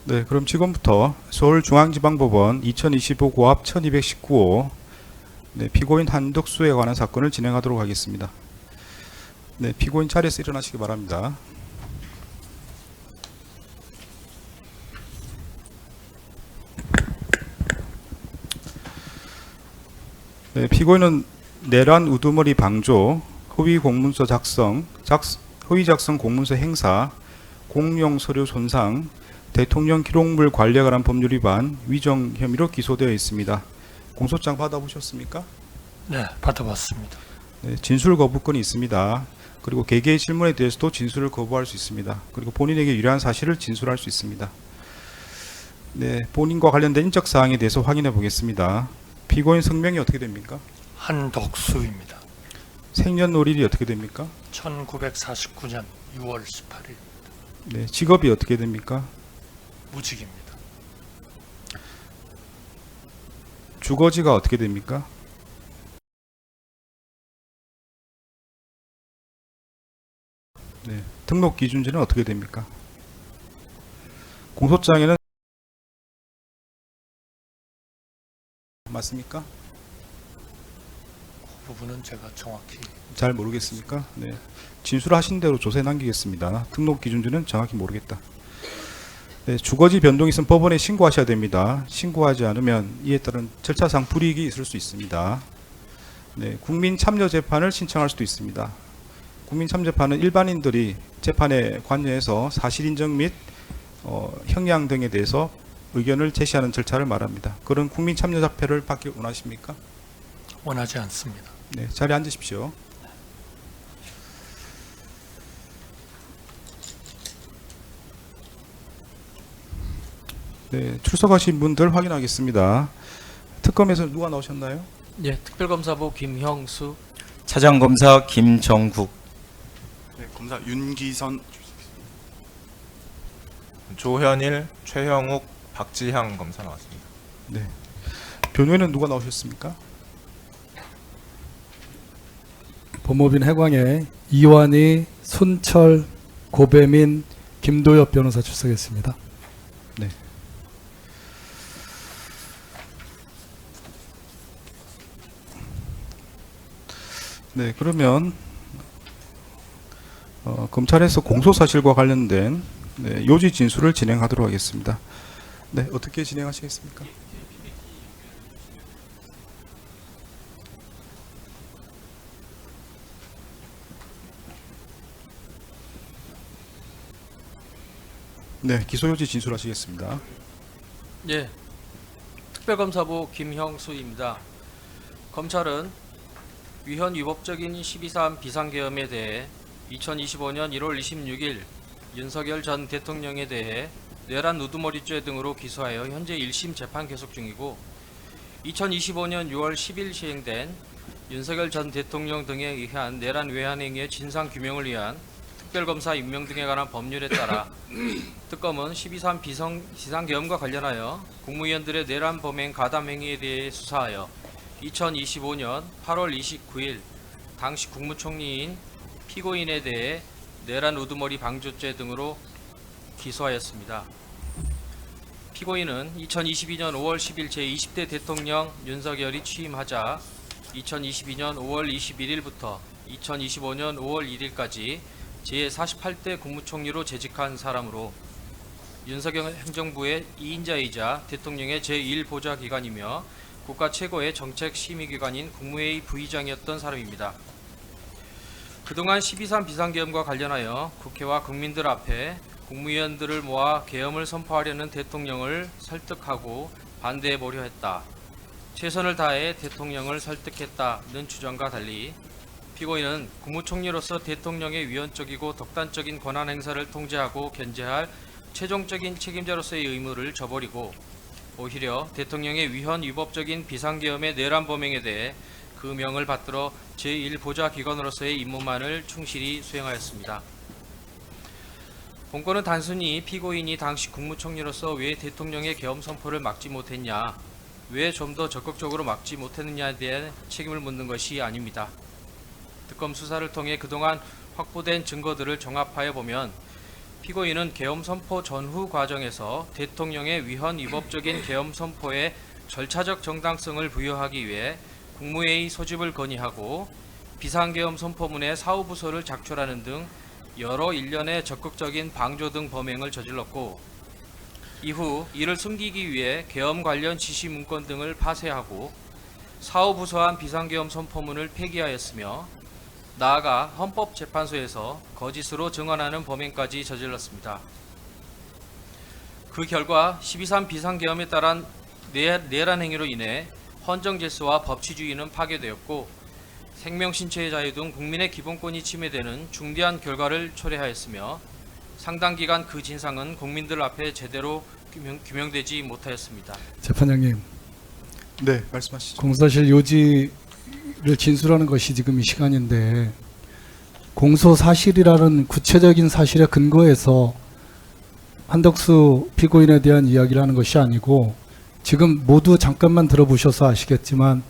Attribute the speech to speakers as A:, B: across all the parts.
A: 네, 그럼 지금부터 서울중앙지방법원 2025 고합 1219호 피고인 한덕수에 관한 사건을 진행하도록 하겠습니다. 네, 피고인 자리에서 일어나시기 바랍니다. 네, 피고인은 내란 우두머리 방조, 허위 공문서 작성, 허위 작성 공문서 행사, 공용 서류 손상, 대통령 기록물 관리에 관한 법률 위반, 위정 혐의로 기소되어 있습니다. 공소장 받아보셨습니까?
B: 네, 받아봤습니다.
A: 네, 진술 거부권이 있습니다. 그리고 개개의 질문에 대해서도 진술을 거부할 수 있습니다. 그리고 본인에게 유리한 사실을 진술할 수 있습니다. 네, 본인과 관련된 인적 사항에 대해서 확인해 보겠습니다. 피고인 성명이 어떻게 됩니까?
B: 한덕수입니다.
A: 생년월일이 어떻게 됩니까?
B: 1949년 6월 18일
A: 네, 직업이 어떻게 됩니까?
B: 무직입니다.
A: 주거지가 어떻게 됩니까? 네, 등록 기준지는 어떻게 됩니까? 공소장에는 맞습니까?
B: 그 부분은 제가 정확히
A: 잘 모르겠습니까? 네, 진술하신 대로 조사에 남기겠습니다. 등록 기준지는 정확히 모르겠다. 네, 주거지 변동이 있으면 법원에 신고하셔야 됩니다. 신고하지 않으면 이에 따른 절차상 불이익이 있을 수 있습니다. 네, 국민참여재판을 신청할 수도 있습니다. 국민참여재판은 일반인들이 재판에 관여해서 사실인정 및 형량 등에 대해서 의견을 제시하는 절차를 말합니다. 그런 국민참여자표를 받기 원하십니까?
B: 원하지 않습니다.
A: 네, 자리에 앉으십시오. 네, 출석하신 분들 확인하겠습니다. 특검에서 누가 나오셨나요?
C: 예, 특별검사부 김형수.
D: 차장검사 김정국.
E: 네, 검사 윤기선.
F: 조현일, 최형욱, 박지향 검사 나왔습니다.
A: 네. 변호인은 누가 나오셨습니까?
G: 법무빈 해광의 이완희, 손철, 고배민, 김도엽 변호사 출석했습니다.
A: 네. 네, 그러면 검찰에서 공소사실과 관련된 요지 진술을 진행하도록 하겠습니다. 네, 어떻게 진행하시겠습니까? 네, 기소요지 진술하시겠습니다.
C: 예, 특별검사부 김형수입니다. 검찰은 위헌 위법적인 12.3 비상계엄에 대해 2025년 1월 26일 윤석열 전 대통령에 대해 내란 우두머리죄 등으로 기소하여 현재 1심 재판 계속 중이고 2025년 6월 10일 시행된 윤석열 전 대통령 등에 의한 내란 외환행위의 진상규명을 위한 특별검사 임명 등에 관한 법률에 따라 특검은 12.3 비상계엄과 관련하여 국무위원들의 내란 범행 가담 행위에 대해 수사하여 2025년 8월 29일 당시 국무총리인 피고인에 대해 내란 우두머리 방조죄 등으로 기소하였습니다. 피고인은 2022년 5월 10일 제20대 대통령 윤석열이 취임하자 2022년 5월 21일부터 2025년 5월 1일까지 제48대 국무총리로 재직한 사람으로 윤석열 행정부의 2인자이자 대통령의 제1보좌기관이며 국가 최고의 정책 심의기관인 국무회의 부의장이었던 사람입니다. 그동안 12.3 비상계엄과 관련하여 국회와 국민들 앞에 국무위원들을 모아 계엄을 선포하려는 대통령을 설득하고 반대해보려 했다. 최선을 다해 대통령을 설득했다는 주장과 달리 피고인은 국무총리로서 대통령의 위헌적이고 독단적인 권한 행사를 통제하고 견제할 최종적인 책임자로서의 의무를 저버리고 오히려 대통령의 위헌 위법적인 비상계엄의 내란 범행에 대해 그 명을 받들어 제1보좌기관으로서의 임무만을 충실히 수행하였습니다. 본건은 단순히 피고인이 당시 국무총리로서 왜 대통령의 계엄 선포를 막지 못했냐, 왜 좀 더 적극적으로 막지 못했느냐에 대한 책임을 묻는 것이 아닙니다. 특검 수사를 통해 그동안 확보된 증거들을 종합하여 보면 피고인은 계엄 선포 전후 과정에서 대통령의 위헌 위법적인 계엄 선포에 절차적 정당성을 부여하기 위해 국무회의 소집을 건의하고 비상계엄 선포문의 사후부서를 작출하는 등 여러 일련의 적극적인 방조 등 범행을 저질렀고, 이후 이를 숨기기 위해 계엄 관련 지시 문건 등을 파쇄하고 사후부서한 비상계엄 선포문을 폐기하였으며, 나아가 헌법재판소에서 거짓으로 증언하는 범행까지 저질렀습니다. 그 결과 12.3 비상계엄에 따른 내란 행위로 인해 헌정질서와 법치주의는 파괴되었고 생명신체의 자유 등 국민의 기본권이 침해되는 중대한 결과를 초래하였으며 상당 기간 그 진상은 국민들 앞에 제대로 규명되지 못하였습니다.
G: 재판장님,
A: 네, 말씀하시죠.
G: 공소사실 요지를 진술하는 것이 지금 이 시간인데, 공소사실이라는 구체적인 사실에 근거해서 한덕수 피고인에 대한 이야기를 하는 것이 아니고, 지금 모두 잠깐만 들어보셔서 아시겠지만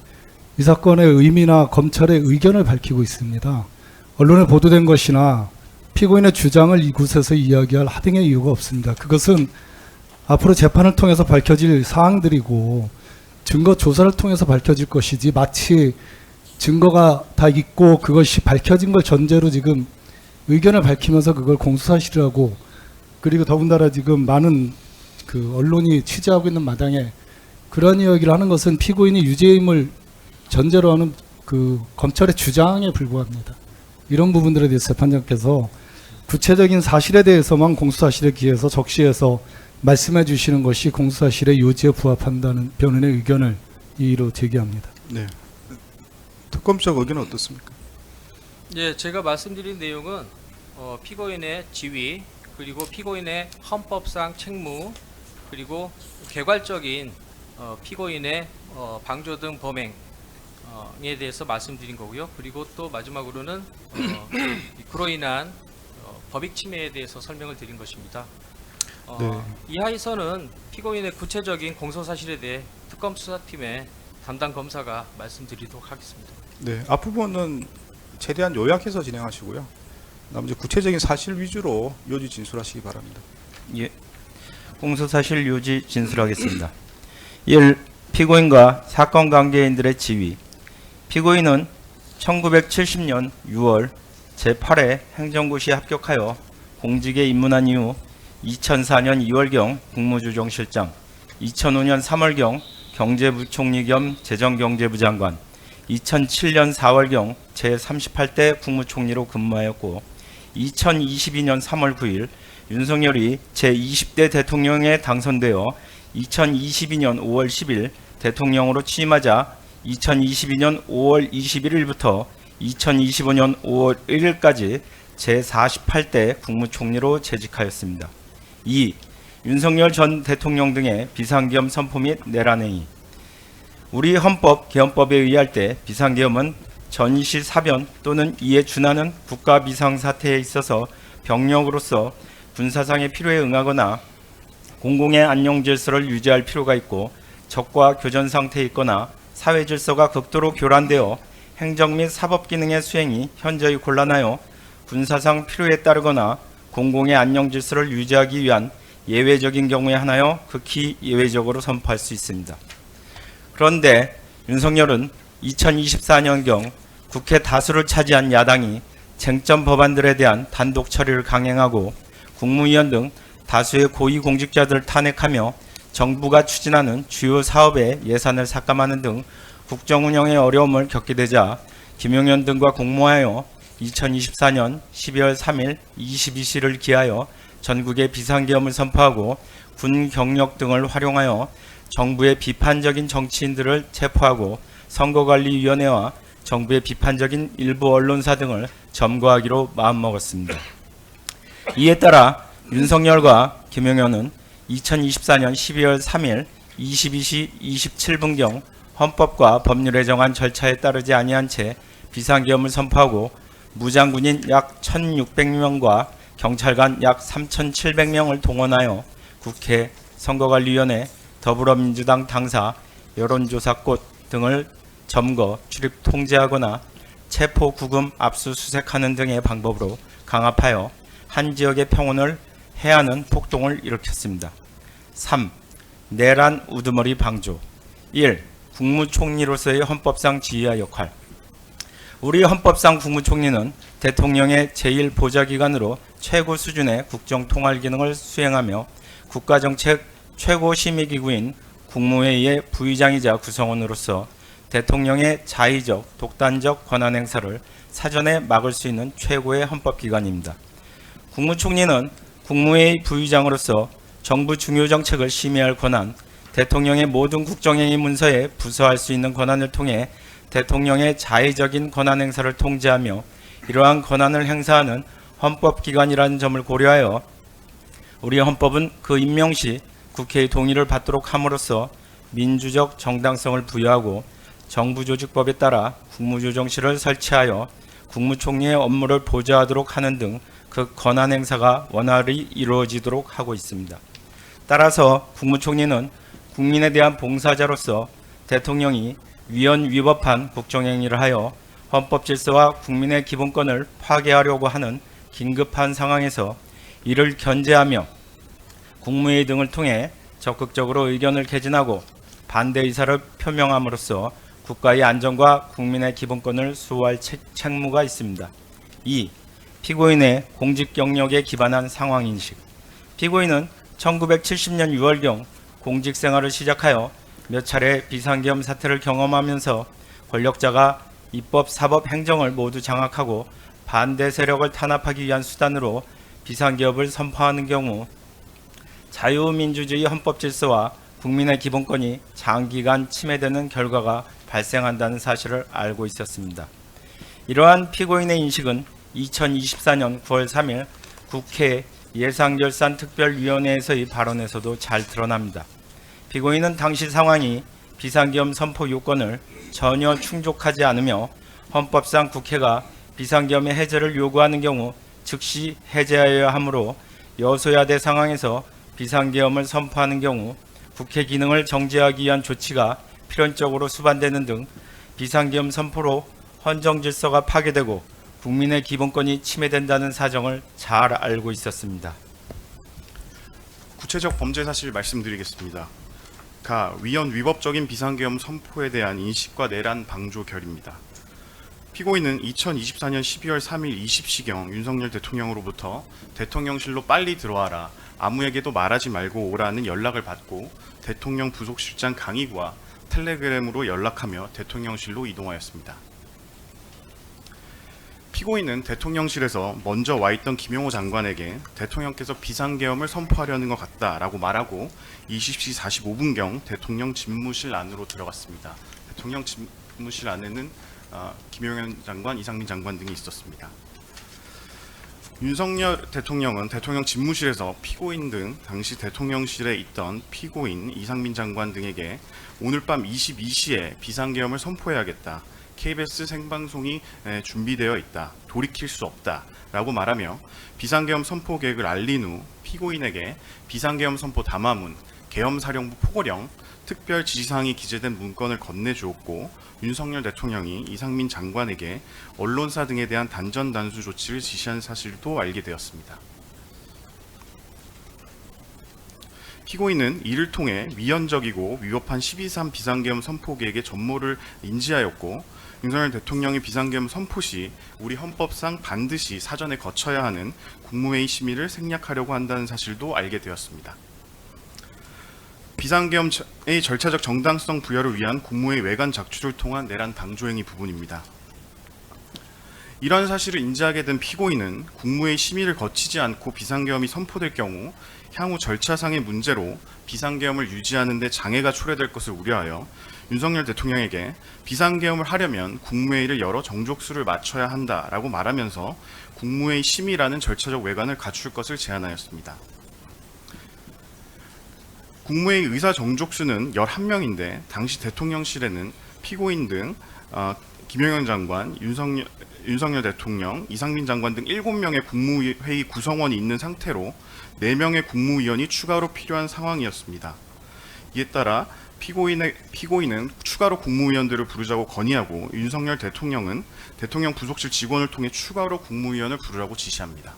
G: 이 사건의 의미나 검찰의 의견을 밝히고 있습니다. 언론에 보도된 것이나 피고인의 주장을 이곳에서 이야기할 하등의 이유가 없습니다. 그것은 앞으로 재판을 통해서 밝혀질 사항들이고 증거 조사를 통해서 밝혀질 것이지, 마치 증거가 다 있고 그것이 밝혀진 걸 전제로 지금 의견을 밝히면서 그걸 공소사실이라고, 그리고 더군다나 지금 많은 그 언론이 취재하고 있는 마당에 그런 이야기를 하는 것은 피고인이 유죄임을 전제로 하는 그 검찰의 주장에 불과합니다. 이런 부분들에 대해서 재판장께서 구체적인 사실에 대해서만 공소사실에 기해서 적시해서 말씀해 주시는 것이 공소사실의 요지에 부합한다는 변호인의 의견을 이의로 제기합니다.
A: 네. 특검적 의견은 어떻습니까?
C: 예, 제가 말씀드린 내용은 피고인의 지위, 그리고 피고인의 헌법상 책무, 그리고 개괄적인 피고인의 방조 등 범행에 대해서 말씀드린 거고요. 그리고 또 마지막으로는 그로 인한 법익 침해에 대해서 설명을 드린 것입니다.
A: 네.
C: 이하에서는 피고인의 구체적인 공소사실에 대해 특검 수사팀의 담당 검사가 말씀드리도록 하겠습니다.
A: 네, 앞부분은 최대한 요약해서 진행하시고요. 나머지 구체적인 사실 위주로 요지 진술하시기 바랍니다.
D: 예. 공소사실 요지 진술하겠습니다. 1. 피고인과 사건 관계인들의 지위. 피고인은 1970년 6월 제8회 행정고시에 합격하여 공직에 입문한 이후 2004년 2월경 국무조정실장, 2005년 3월경 경제부총리 겸 재정경제부 장관, 2007년 4월경 제38대 국무총리로 근무하였고, 2022년 3월 9일 윤석열이 제20대 대통령에 당선되어 2022년 5월 10일 대통령으로 취임하자 2022년 5월 21일부터 2025년 5월 1일까지 제48대 국무총리로 재직하였습니다. 2. 윤석열 전 대통령 등의 비상계엄 선포 및 내란행위. 우리 헌법 계엄법에 의할 때 비상계엄은 전시 사변 또는 이에 준하는 국가 비상사태에 있어서 병력으로서 군사상의 필요에 응하거나 공공의 안녕 질서를 유지할 필요가 있고 적과 교전 상태에 있거나 사회 질서가 극도로 교란되어 행정 및 사법 기능의 수행이 현저히 곤란하여 군사상 필요에 따르거나 공공의 안녕 질서를 유지하기 위한 예외적인 경우에 한하여 극히 예외적으로 선포할 수 있습니다. 그런데 윤석열은 2024년경 국회 다수를 차지한 야당이 쟁점 법안들에 대한 단독 처리를 강행하고 국무위원 등 다수의 고위공직자들을 탄핵하며 정부가 추진하는 주요 사업에 예산을 삭감하는 등 국정 운영에 어려움을 겪게 되자 김용현 등과 공모하여 2024년 12월 3일 22시를 기하여 전국에 비상계엄을 선포하고 군 경력 등을 활용하여 정부의 비판적인 정치인들을 체포하고 선거관리위원회와 정부의 비판적인 일부 언론사 등을 점거하기로 마음먹었습니다. 이에 따라 윤석열과 김용현은 2024년 12월 3일 22시 27분경 헌법과 법률에 정한 절차에 따르지 아니한 채 비상계엄을 선포하고 무장군인 약 1,600명과 경찰관 약 3,700명을 동원하여 국회, 선거관리위원회, 더불어민주당 당사, 여론조사꽃 등을 점거, 출입 통제하거나 체포, 구금, 압수수색하는 등의 방법으로 강압하여 한 지역의 평온을 해하는 폭동을 일으켰습니다. 3. 내란 우두머리 방조. 1. 국무총리로서의 헌법상 지휘와 역할. 우리 헌법상 국무총리는 대통령의 제1보좌기관으로 최고 수준의 국정통할 기능을 수행하며 국가정책 최고심의기구인 국무회의의 부의장이자 구성원으로서 대통령의 자의적, 독단적 권한 행사를 사전에 막을 수 있는 최고의 헌법기관입니다. 국무총리는 국무회의 부의장으로서 정부 중요 정책을 심의할 권한, 대통령의 모든 국정행위 문서에 부서할 수 있는 권한을 통해 대통령의 자의적인 권한 행사를 통제하며 이러한 권한을 행사하는 헌법기관이라는 점을 고려하여 우리 헌법은 그 임명 시 국회의 동의를 받도록 함으로써 민주적 정당성을 부여하고 정부조직법에 따라 국무조정실을 설치하여 국무총리의 업무를 보좌하도록 하는 등 그 권한 행사가 원활히 이루어지도록 하고 있습니다. 따라서 국무총리는 국민에 대한 봉사자로서 대통령이 위헌 위법한 국정행위를 하여 헌법 질서와 국민의 기본권을 파괴하려고 하는 긴급한 상황에서 이를 견제하며 국무회의 등을 통해 적극적으로 의견을 개진하고 반대 의사를 표명함으로써 국가의 안전과 국민의 기본권을 수호할 책무가 있습니다. 2. 피고인의 공직 경력에 기반한 상황인식. 피고인은 1970년 6월경 공직 생활을 시작하여 몇 차례 비상계엄 사태를 경험하면서 권력자가 입법, 사법, 행정을 모두 장악하고 반대 세력을 탄압하기 위한 수단으로 비상계엄을 선포하는 경우 자유민주주의 헌법 질서와 국민의 기본권이 장기간 침해되는 결과가 발생한다는 사실을 알고 있었습니다. 이러한 피고인의 인식은 2024년 9월 3일 국회 예산결산특별위원회에서의 발언에서도 잘 드러납니다. 피고인은 당시 상황이 비상계엄 선포 요건을 전혀 충족하지 않으며 헌법상 국회가 비상계엄의 해제를 요구하는 경우 즉시 해제하여야 하므로 여소야대 상황에서 비상계엄을 선포하는 경우 국회 기능을 정지하기 위한 조치가 필연적으로 수반되는 등 비상계엄 선포로 헌정 질서가 파괴되고 국민의 기본권이 침해된다는 사정을 잘 알고 있었습니다.
E: 구체적 범죄 사실 말씀드리겠습니다. 가. 위헌 위법적인 비상계엄 선포에 대한 인식과 내란 방조 결입니다. 피고인은 2024년 12월 3일 20시경 윤석열 대통령으로부터 대통령실로 빨리 들어와라, 아무에게도 말하지 말고 오라는 연락을 받고 대통령 부속실장 강희구와 텔레그램으로 연락하며 대통령실로 이동하였습니다. 피고인은 대통령실에서 먼저 와 있던 김용호 장관에게 대통령께서 비상계엄을 선포하려는 것 같다라고 말하고 20시 45분경 대통령 집무실 안으로 들어갔습니다. 대통령 집무실 안에는 김용현 장관, 이상민 장관 등이 있었습니다. 윤석열 대통령은 대통령 집무실에서 피고인 등 당시 대통령실에 있던 피고인 이상민 장관 등에게 오늘 밤 22시에 비상계엄을 선포해야겠다. KBS 생방송이 준비되어 있다. 돌이킬 수 없다. 라고 말하며 비상계엄 선포 계획을 알린 후 피고인에게 비상계엄 선포 담화문, 계엄사령부 포고령, 특별 지시사항이 기재된 문건을 건네주었고 윤석열 대통령이 이상민 장관에게 언론사 등에 대한 단전 단수 조치를 지시한 사실도 알게 되었습니다. 피고인은 이를 통해 위헌적이고 위법한 12.3 비상계엄 선포 계획의 전모를 인지하였고 윤석열 대통령이 비상계엄 선포 시 우리 헌법상 반드시 사전에 거쳐야 하는 국무회의 심의를 생략하려고 한다는 사실도 알게 되었습니다. 비상계엄의 절차적 정당성 부여를 위한 국무회의 외관 작출을 통한 내란 방조행위 부분입니다. 이런 사실을 인지하게 된 피고인은 국무회의 심의를 거치지 않고 비상계엄이 선포될 경우 향후 절차상의 문제로 비상계엄을 유지하는 데 장애가 초래될 것을 우려하여 윤석열 대통령에게 비상계엄을 하려면 국무회의를 열어 정족수를 맞춰야 한다라고 말하면서 국무회의 심의라는 절차적 외관을 갖출 것을 제안하였습니다. 국무회의 의사 정족수는 11명인데 당시 대통령실에는 피고인 등 김용현 장관, 윤석열 대통령, 이상민 장관 등 7명의 국무회의 구성원이 있는 상태로 4명의 국무위원이 추가로 필요한 상황이었습니다. 이에 따라 피고인은 추가로 국무위원들을 부르자고 건의하고 윤석열 대통령은 대통령 부속실 직원을 통해 추가로 국무위원을 부르라고 지시합니다.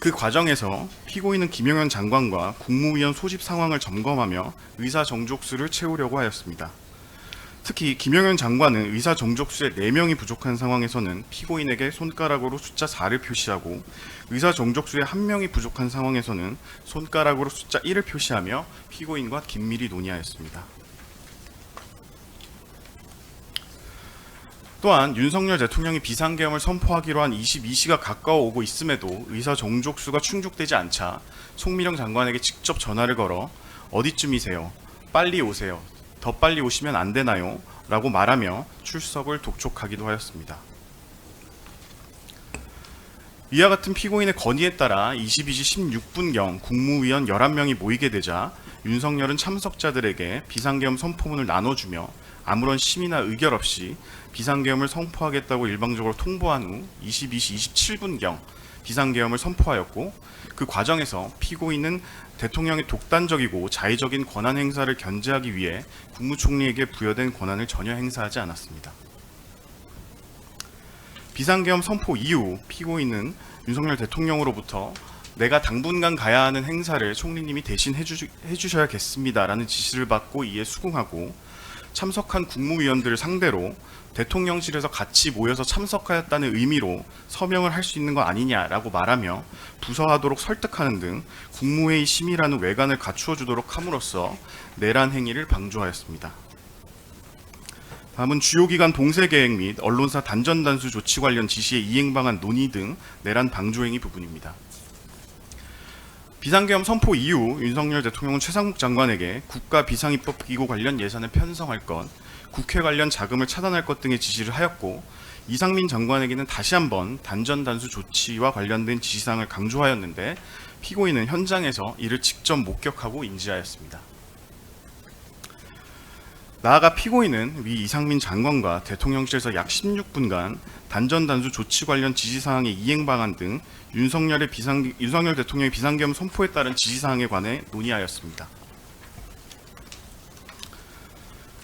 E: 그 과정에서 피고인은 김영현 장관과 국무위원 소집 상황을 점검하며 의사 정족수를 채우려고 하였습니다. 특히 김영현 장관은 의사 정족수에 4명이 부족한 상황에서는 피고인에게 손가락으로 숫자 4를 표시하고 의사 정족수에 1명이 부족한 상황에서는 손가락으로 숫자 1을 표시하며 피고인과 긴밀히 논의하였습니다. 또한 윤석열 대통령이 비상계엄을 선포하기로 한 22시가 가까워 오고 있음에도 의사 정족수가 충족되지 않자 송미령 장관에게 직접 전화를 걸어 어디쯤이세요? 빨리 오세요. 더 빨리 오시면 안 되나요? 라고 말하며 출석을 독촉하기도 하였습니다. 이와 같은 피고인의 건의에 따라 22시 16분경 국무위원 11명이 모이게 되자 윤석열은 참석자들에게 비상계엄 선포문을 나눠주며 아무런 심의나 의결 없이 비상계엄을 선포하겠다고 일방적으로 통보한 후 22시 27분경 비상계엄을 선포하였고, 그 과정에서 피고인은 대통령의 독단적이고 자의적인 권한 행사를 견제하기 위해 국무총리에게 부여된 권한을 전혀 행사하지 않았습니다. 비상계엄 선포 이후 피고인은 윤석열 대통령으로부터 내가 당분간 가야 하는 행사를 총리님이 대신 해주셔야겠습니다라는 지시를 받고 이에 수긍하고 참석한 국무위원들을 상대로 대통령실에서 같이 모여서 참석하였다는 의미로 서명을 할 수 있는 거 아니냐라고 말하며 부서하도록 설득하는 등 국무회의 심의라는 외관을 갖추어 주도록 함으로써 내란 행위를 방조하였습니다. 다음은 주요 기관 동세 계획 및 언론사 단전 단수 조치 관련 지시의 이행 방안 논의 등 내란 방조 행위 부분입니다. 비상계엄 선포 이후 윤석열 대통령은 최상목 장관에게 국가 비상입법 기구 관련 예산을 편성할 것, 국회 관련 자금을 차단할 것 등의 지시를 하였고, 이상민 장관에게는 다시 한번 단전 단수 조치와 관련된 지시사항을 강조하였는데 피고인은 현장에서 이를 직접 목격하고 인지하였습니다. 나아가 피고인은 위 이상민 장관과 대통령실에서 약 16분간 단전 단수 조치 관련 지시사항의 이행 방안 등 윤석열 대통령의 비상계엄 선포에 따른 지시사항에 관해 논의하였습니다.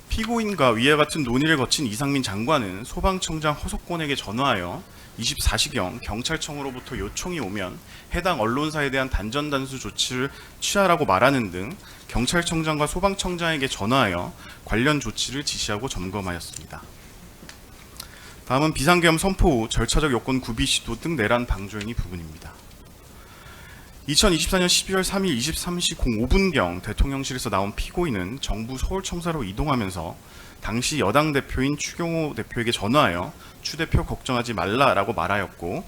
E: 피고인과 위와 같은 논의를 거친 이상민 장관은 소방청장 허석권에게 전화하여 24시경 경찰청으로부터 요청이 오면 해당 언론사에 대한 단전 단수 조치를 취하라고 말하는 등 경찰청장과 소방청장에게 전화하여 관련 조치를 지시하고 점검하였습니다. 다음은 비상계엄 선포 후 절차적 요건 구비 시도 등 내란 방조 행위 부분입니다. 2024년 12월 3일 23시 05분경 대통령실에서 나온 피고인은 정부 서울청사로 이동하면서 당시 여당 대표인 추경호 대표에게 전화하여 추 대표 걱정하지 말라라고 말하였고,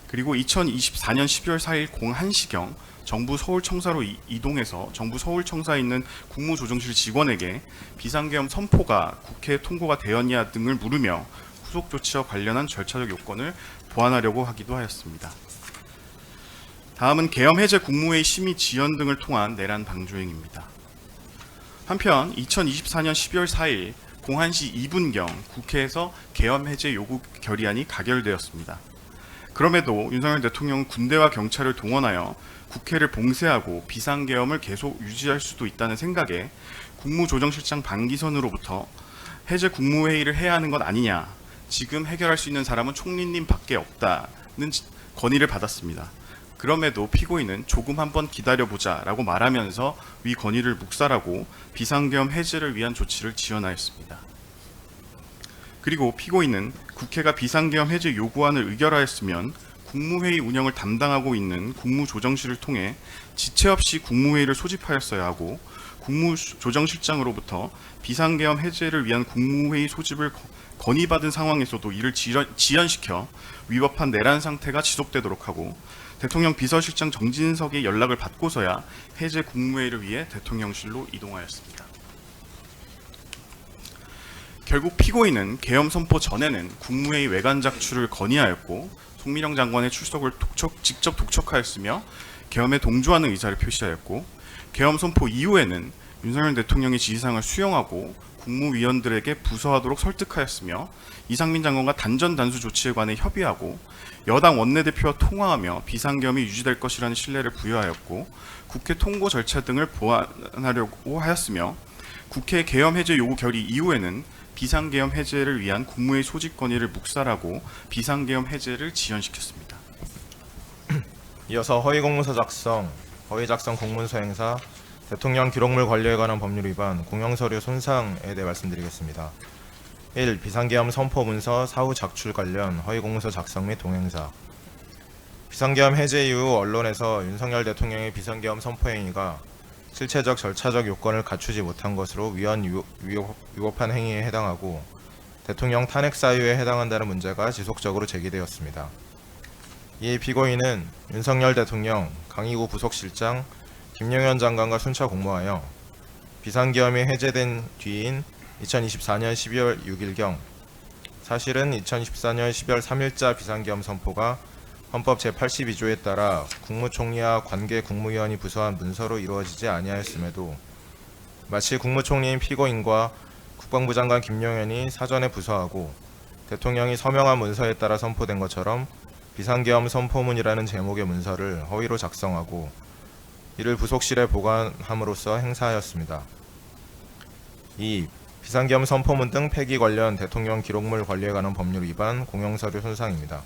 E: 그리고 2024년 12월 4일 01시경 정부 서울청사로 이동해서 정부 서울청사에 있는 국무조정실 직원에게 비상계엄 선포가 국회에 통고가 되었냐 등을 물으며 후속 조치와 관련한 절차적 요건을 보완하려고 하기도 하였습니다. 다음은 계엄 해제 국무회의 심의 지연 등을 통한 내란 방조 행위입니다. 한편 2024년 12월 4일 01시 2분경 국회에서 계엄 해제 요구 결의안이 가결되었습니다. 그럼에도 윤석열 대통령은 군대와 경찰을 동원하여 국회를 봉쇄하고 비상계엄을 계속 유지할 수도 있다는 생각에 국무조정실장 방기선으로부터 해제 국무회의를 해야 하는 것 아니냐, 지금 해결할 수 있는 사람은 총리님 밖에 없다는 건의를 받았습니다. 그럼에도 피고인은 조금 한번 기다려보자 라고 말하면서 위 건의를 묵살하고 비상계엄 해제를 위한 조치를 지원하였습니다. 그리고 피고인은 국회가 비상계엄 해제 요구안을 의결하였으면 국무회의 운영을 담당하고 있는 국무조정실을 통해 지체 없이 국무회의를 소집하였어야 하고, 국무조정실장으로부터 비상계엄 해제를 위한 국무회의 소집을 건의받은 상황에서도 이를 지연시켜 위법한 내란 상태가 지속되도록 하고, 대통령 비서실장 정진석의 연락을 받고서야 해제 국무회의를 위해 대통령실로 이동하였습니다. 결국 피고인은 계엄 선포 전에는 국무회의 외관 작출을 건의하였고, 송미령 장관의 출석을 직접 독촉하였으며 계엄에 동조하는 의사를 표시하였고, 계엄 선포 이후에는 윤석열 대통령의 지시사항을 수용하고 국무위원들에게 부서하도록 설득하였으며, 이상민 장관과 단전 단수 조치에 관해 협의하고 여당 원내대표와 통화하며 비상계엄이 유지될 것이라는 신뢰를 부여하였고, 국회 통고 절차 등을 보완하려고 하였으며, 국회 계엄 해제 요구 결의 이후에는 비상계엄 해제를 위한 국무회의 소집 건의를 묵살하고 비상계엄 해제를 지연시켰습니다.
F: 이어서 허위 공문서 작성, 허위 작성 공문서 행사, 대통령 기록물 관리에 관한 법률 위반, 공영서류 손상에 대해 말씀드리겠습니다. 1. 비상계엄 선포 문서 사후 작출 관련 허위 공문서 작성 및 동행사. 비상계엄 해제 이후 언론에서 윤석열 대통령의 비상계엄 선포 행위가 실체적 절차적 요건을 갖추지 못한 것으로 위법한 행위에 해당하고 대통령 탄핵 사유에 해당한다는 문제가 지속적으로 제기되었습니다. 이에 피고인은 윤석열 대통령, 강희구 부속실장, 김용현 장관과 순차 공모하여 비상계엄이 해제된 뒤인 2024년 12월 6일경 사실은 2014년 12월 3일자 비상계엄 선포가 헌법 제82조에 따라 국무총리와 관계 국무위원이 부서한 문서로 이루어지지 아니하였음에도 마치 국무총리인 피고인과 국방부 장관 김용현이 사전에 부서하고 대통령이 서명한 문서에 따라 선포된 것처럼 비상계엄 선포문이라는 제목의 문서를 허위로 작성하고 이를 부속실에 보관함으로써 행사하였습니다. 2. 비상계엄 선포문 등 폐기 관련 대통령 기록물 관리에 관한 법률 위반, 공영서류 손상입니다.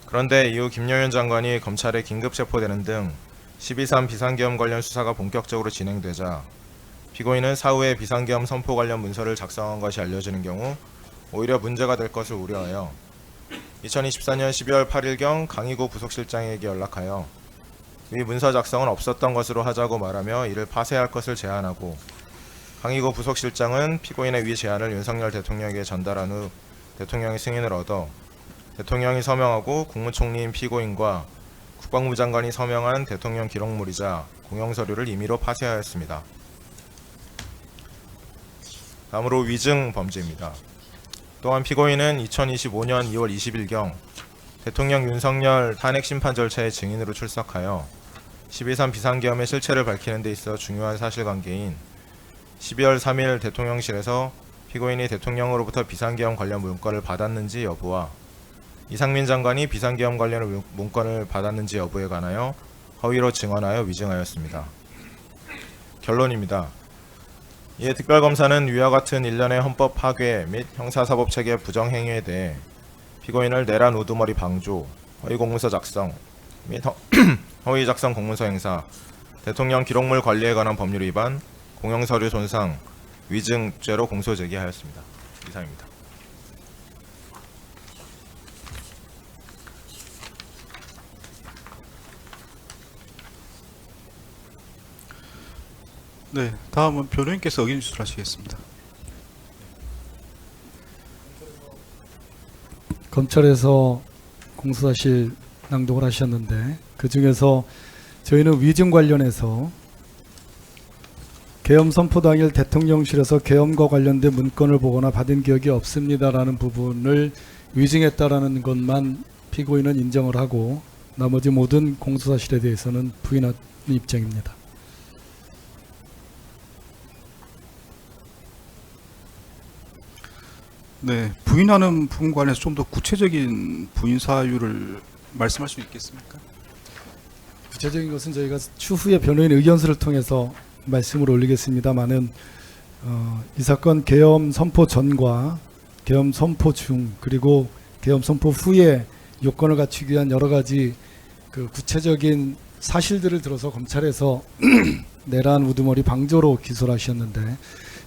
F: 그런데 이후 김용현 장관이 검찰에 긴급 체포되는 등 12.3 비상계엄 관련 수사가 본격적으로 진행되자 피고인은 사후에 비상계엄 선포 관련 문서를 작성한 것이 알려지는 경우 오히려 문제가 될 것을 우려하여 2024년 12월 8일경 강희구 부속실장에게 연락하여 이 문서 작성은 없었던 것으로 하자고 말하며 이를 파쇄할 것을 제안하고 강희구 부속실장은 피고인의 위 제안을 윤석열 대통령에게 전달한 후 대통령의 승인을 얻어 대통령이 서명하고 국무총리인 피고인과 국방부 장관이 서명한 대통령 기록물이자 공영서류를 임의로 파쇄하였습니다. 다음으로 위증 범죄입니다. 또한 피고인은 2025년 2월 20일경 대통령 윤석열 탄핵 심판 절차의 증인으로 출석하여 12.3 비상계엄의 실체를 밝히는 데 있어 중요한 사실관계인 12월 3일 대통령실에서 피고인이 대통령으로부터 비상계엄 관련 문건을 받았는지 여부와 이상민 장관이 비상계엄 관련 문건을 받았는지 여부에 관하여 허위로 증언하여 위증하였습니다. 결론입니다. 이에 특별검사는 위와 같은 일련의 헌법 파괴 및 형사사법체계 부정행위에 대해 피고인을 내란 우두머리 방조, 허위 공문서 작성 및 허위 작성 공문서 행사, 대통령 기록물 관리에 관한 법률 위반, 공영서류 손상, 위증죄로 공소 제기하였습니다. 이상입니다.
A: 네, 다음은 변호인께서 의견 주술하시겠습니다.
G: 검찰에서 공소사실 낭독을 하셨는데 그 중에서 저희는 위증 관련해서 계엄 선포 당일 대통령실에서 계엄과 관련된 문건을 보거나 받은 기억이 없습니다라는 부분을 위증했다라는 것만 피고인은 인정을 하고 나머지 모든 공소사실에 대해서는 부인하는 입장입니다.
A: 네, 부인하는 부분 관해서 좀 더 구체적인 부인 사유를 말씀할 수 있겠습니까?
G: 구체적인 것은 저희가 추후에 변호인 의견서를 통해서 말씀을 올리겠습니다만은 이 사건 계엄 선포 전과 계엄 선포 중 그리고 계엄 선포 후에 요건을 갖추기 위한 여러 가지 그 구체적인 사실들을 들어서 검찰에서 내란 우두머리 방조로 기소를 하셨는데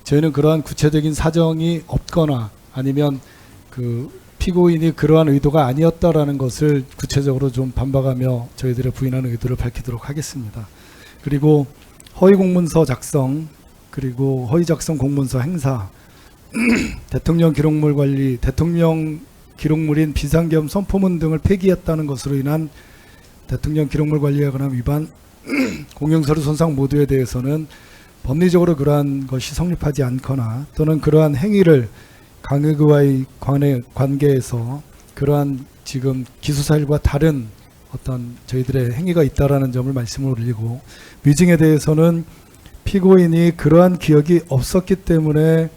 G: 저희는 그러한 구체적인 사정이 없거나 아니면 그 피고인이 그러한 의도가 아니었다라는 것을 구체적으로 좀 반박하며 저희들의 부인하는 의도를 밝히도록 하겠습니다. 그리고 허위 공문서 작성 그리고 허위 작성 공문서 행사 대통령 기록물 관리 대통령 기록물인 비상계엄 선포문 등을 폐기했다는 것으로 인한 대통령 기록물 관리에 관한 위반 공영서류 손상 모두에 대해서는 법리적으로 그러한 것이 성립하지 않거나 또는 그러한 행위를 강의구와의 관계에서 그러한 지금 기소사실과 다른 어떤 저희들의 행위가 있다라는 점을 말씀을 올리고 위증에 대해서는 피고인이 그러한 기억이 없었기 때문에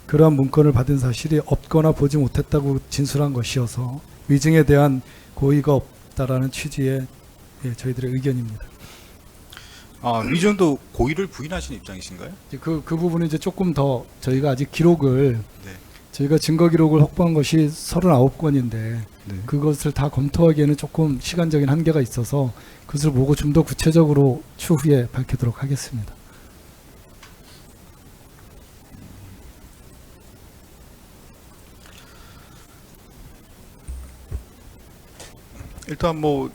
G: 그러한 문건을 받은 사실이 없거나 보지 못했다고 진술한 것이어서 위증에 대한 고의가 없다라는 취지의 저희들의 의견입니다.
A: 위증도 고의를 부인하신 입장이신가요?
G: 그 부분은 이제 조금 더 저희가 아직 기록을
A: 네.
G: 저희가 증거 기록을 확보한 것이 39건인데
A: 네.
G: 그것을 다 검토하기에는 조금 시간적인 한계가 있어서 그것을 보고 좀 더 구체적으로 추후에 밝히도록 하겠습니다.
A: 일단 뭐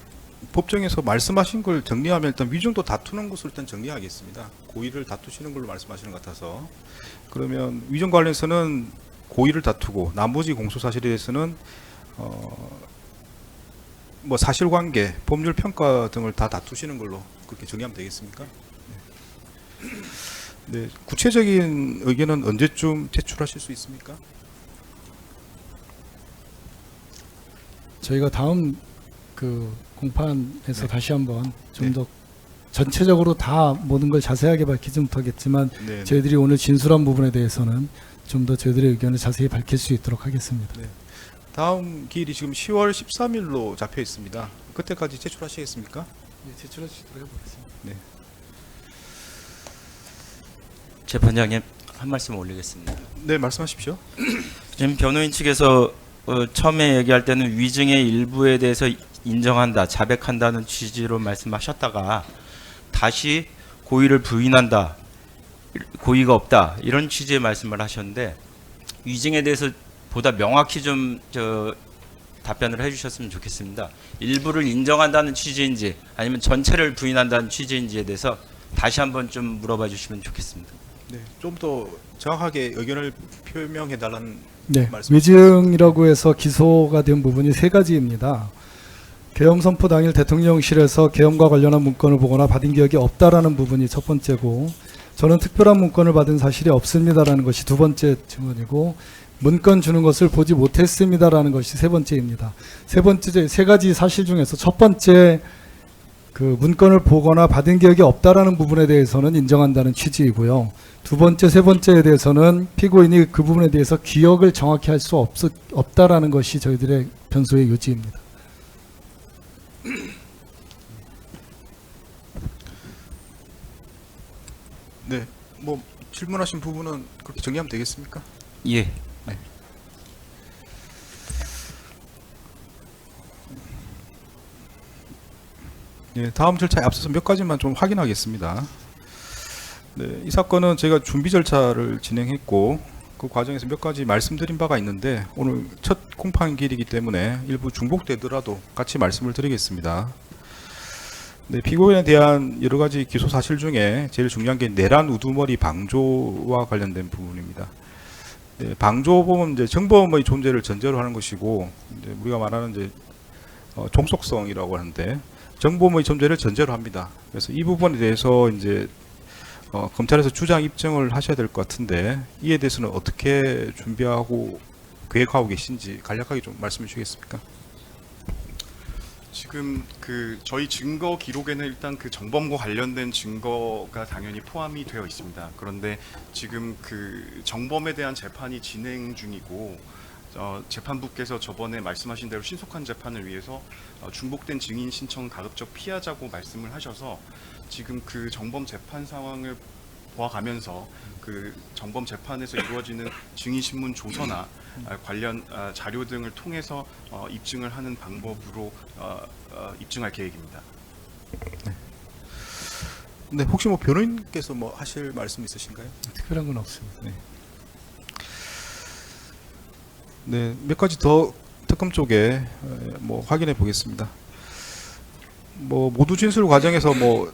A: 법정에서 말씀하신 걸 정리하면 일단 위증도 다투는 것으로 일단 정리하겠습니다. 고의를 다투시는 걸로 말씀하시는 것 같아서 그러면 위증 관련해서는 고의를 다투고 나머지 공소 사실에 대해서는 뭐 사실관계, 법률 평가 등을 다 다투시는 걸로 그렇게 정리하면 되겠습니까? 네. 네, 구체적인 의견은 언제쯤 제출하실 수 있습니까?
G: 저희가 다음 그 공판에서
A: 네.
G: 다시 한번 좀
A: 네.
G: 더 전체적으로 다 모든 걸 자세하게 밝히지 못하겠지만
A: 네.
G: 저희들이 오늘 진술한 부분에 대해서는 좀 더 저희들의 의견을 자세히 밝힐 수 있도록 하겠습니다.
A: 다음 기일이 지금 10월 13일로 잡혀 있습니다. 그때까지 제출하시겠습니까?
G: 네, 제출해 주시도록 해보겠습니다.
D: 재판장님 한 말씀 올리겠습니다.
A: 네, 말씀하십시오.
D: 지금 변호인 측에서 처음에 얘기할 때는 위증의 일부에 대해서 인정한다, 자백한다는 취지로 말씀하셨다가 다시 고의를 부인한다, 고의가 없다 이런 취지의 말씀을 하셨는데 위증에 대해서 보다 명확히 좀 답변을 해주셨으면 좋겠습니다. 일부를 인정한다는 취지인지 아니면 전체를 부인한다는 취지인지에 대해서 다시 한번 좀 물어봐 주시면 좋겠습니다.
A: 네, 좀 더 정확하게 의견을 표명해 달라는
G: 네,
A: 말씀.
G: 위증이라고 해서 기소가 된 부분이 세 가지입니다. 계엄 선포 당일 대통령실에서 계엄과 관련한 문건을 보거나 받은 기억이 없다라는 부분이 첫 번째고, 저는 특별한 문건을 받은 사실이 없습니다라는 것이 두 번째 증언이고, 문건 주는 것을 보지 못했습니다라는 것이 세 번째입니다. 세 번째 세 가지 사실 중에서 첫 번째 그 문건을 보거나 받은 기억이 없다라는 부분에 대해서는 인정한다는 취지이고요. 두 번째, 세 번째에 대해서는 피고인이 그 부분에 대해서 기억을 정확히 할 수 없다라는 것이 저희들의 변소의 요지입니다.
A: 네, 뭐 질문하신 부분은 그렇게 정리하면 되겠습니까?
D: 예.
A: 네, 다음 절차에 앞서서 몇 가지만 좀 확인하겠습니다. 네, 이 사건은 제가 준비 절차를 진행했고 그 과정에서 몇 가지 말씀드린 바가 있는데 오늘 첫 공판기일이기 때문에 일부 중복되더라도 같이 말씀을 드리겠습니다. 네, 피고인에 대한 여러 가지 기소 사실 중에 제일 중요한 게 내란 우두머리 방조와 관련된 부분입니다. 네, 방조범은 이제 정범의 존재를 전제로 하는 것이고, 이제 우리가 말하는 이제 종속성이라고 하는데 정범의 존재를 전제로 합니다. 그래서 이 부분에 대해서 이제 검찰에서 주장 입증을 하셔야 될 것 같은데 이에 대해서는 어떻게 준비하고 계획하고 계신지 간략하게 좀 말씀해 주시겠습니까?
E: 지금 그 저희 증거 기록에는 일단 그 정범과 관련된 증거가 당연히 포함이 되어 있습니다. 그런데 지금 그 정범에 대한 재판이 진행 중이고 재판부께서 저번에 말씀하신 대로 신속한 재판을 위해서 중복된 증인 신청 가급적 피하자고 말씀을 하셔서 지금 그 정범 재판 상황을 보아가면서 그 정범 재판에서 이루어지는 증인 신문 조서나 관련 자료 등을 통해서 입증을 하는 방법으로 입증할 계획입니다.
A: 네, 혹시 뭐 변호인께서 뭐 하실 말씀 있으신가요?
G: 특별한 건 없습니다.
A: 네, 몇 가지 더 특검 쪽에 뭐 확인해 보겠습니다. 뭐 모두 진술 과정에서 뭐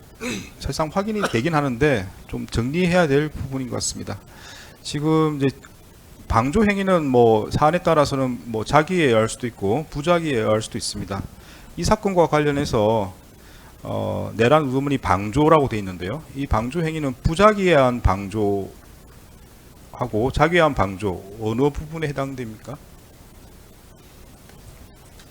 A: 사실상 확인이 되긴 하는데 좀 정리해야 될 부분인 것 같습니다. 지금 이제 방조 행위는 뭐 사안에 따라서는 뭐 자기에 의할 수도 있고 부자기에 의할 수도 있습니다. 이 사건과 관련해서 내란 우두머리 방조라고 되어 있는데요. 이 방조 행위는 부자기에 의한 방조하고 자기에 의한 방조 어느 부분에 해당됩니까?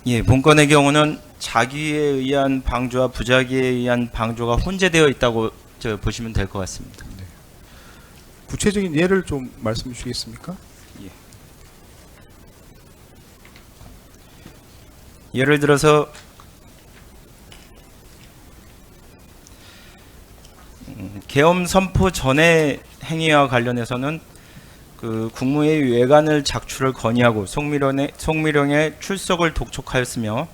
D: 예, 본건의 경우는 자기에 의한 방조와 부자기에 의한 방조가 혼재되어 있다고 보시면 될 것 같습니다.
A: 구체적인 예를 좀 말씀해 주시겠습니까?
D: 예를 들어서 계엄 선포 전의 행위와 관련해서는 그 국무회의 외관을 작출을 건의하고 송미령의 출석을 독촉하였으며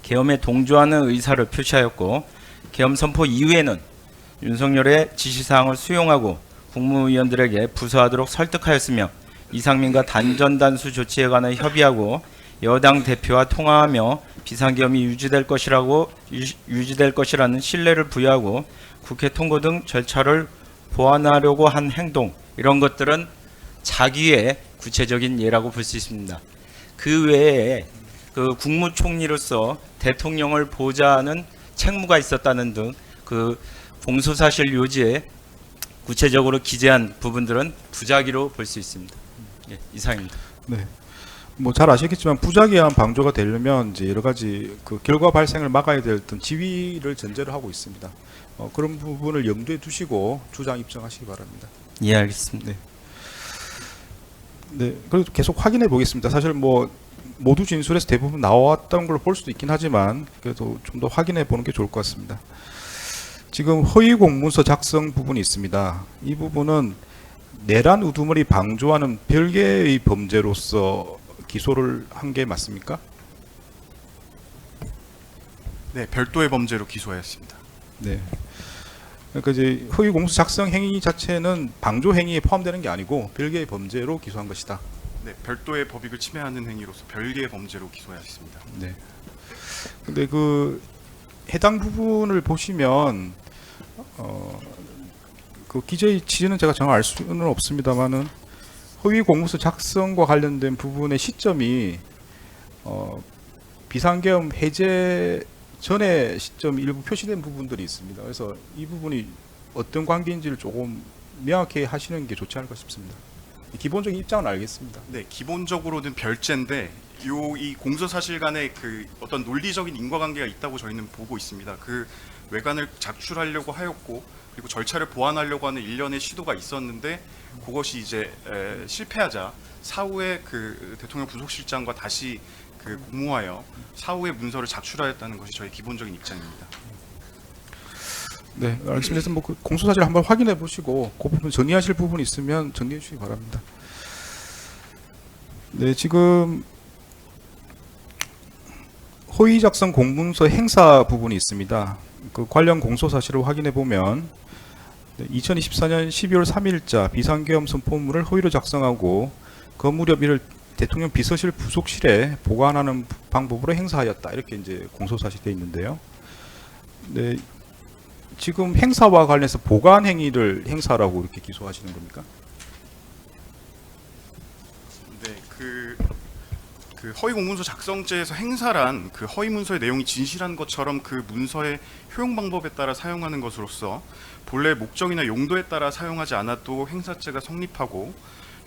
D: 계엄에 동조하는 의사를 표시하였고 계엄 선포 이후에는 윤석열의 지시사항을 수용하고 국무위원들에게 부서하도록 설득하였으며 이상민과 단전단수 조치에 관해 협의하고 여당 대표와 통화하며 비상계엄이 유지될 것이라는 신뢰를 부여하고 국회 통과 등 절차를 보완하려고 한 행동, 이런 것들은 자기의 구체적인 예라고 볼 수 있습니다. 그 외에 그 국무총리로서 대통령을 보좌하는 책무가 있었다는 등 그 공소사실 요지에 구체적으로 기재한 부분들은 부작위로 볼 수 있습니다. 예, 이상입니다.
A: 네. 뭐 잘 아시겠지만 부작위한 방조가 되려면 이제 여러 가지 그 결과 발생을 막아야 될 어떤 지위를 전제로 하고 있습니다. 그런 부분을 염두에 두시고 주장 입증하시기 바랍니다.
D: 예, 알겠습니다.
A: 네, 그래도 계속 확인해 보겠습니다. 사실 뭐 모두 진술에서 대부분 나왔던 걸로 볼 수도 있긴 하지만 그래도 좀 더 확인해 보는 게 좋을 것 같습니다. 지금 허위 공문서 작성 부분이 있습니다. 이 부분은 내란 우두머리 방조하는 별개의 범죄로서 기소를 한 게 맞습니까?
E: 네, 별도의 범죄로 기소하였습니다.
A: 네. 그러니까 이제 허위 공문서 작성 행위 자체는 방조 행위에 포함되는 게 아니고 별개의 범죄로 기소한 것이다.
E: 네, 별도의 법익을 침해하는 행위로서 별개의 범죄로 기소하였습니다.
A: 네. 근데 그 해당 부분을 보시면 그 기재의 취지는 제가 정확히 알 수는 없습니다만은 허위 공문서 작성과 관련된 부분의 시점이 비상계엄 해제 전에 시점 일부 표시된 부분들이 있습니다. 그래서 이 부분이 어떤 관계인지를 조금 명확히 하시는 게 좋지 않을까 싶습니다. 기본적인 입장은 알겠습니다.
E: 네, 기본적으로는 별죄인데 이 공소 사실 간에 그 어떤 논리적인 인과관계가 있다고 저희는 보고 있습니다. 그 외관을 작출하려고 하였고 그리고 절차를 보완하려고 하는 일련의 시도가 있었는데 그것이 이제 실패하자 사후에 그 대통령 부속실장과 다시 그 공모하여 사후에 문서를 작출하였다는 것이 저희 기본적인 입장입니다.
A: 네, 알겠습니다. 그래서 뭐 그 공소사실 한번 확인해 보시고 그 부분 정리하실 부분 있으면 정리해 주시기 바랍니다. 네, 지금 허위 작성 공문서 행사 부분이 있습니다. 그 관련 공소사실을 확인해 보면 2024년 12월 3일자 비상계엄 선포문을 허위로 작성하고 그 무렵 이를 대통령 비서실 부속실에 보관하는 방법으로 행사하였다. 이렇게 이제 공소사실이 되어 있는데요. 네, 지금 행사와 관련해서 보관 행위를 행사라고 이렇게 기소하시는 겁니까?
E: 네, 그 허위 공문서 작성죄에서 행사란 그 허위 문서의 내용이 진실한 것처럼 그 문서의 효용 방법에 따라 사용하는 것으로서 본래 목적이나 용도에 따라 사용하지 않아도 행사죄가 성립하고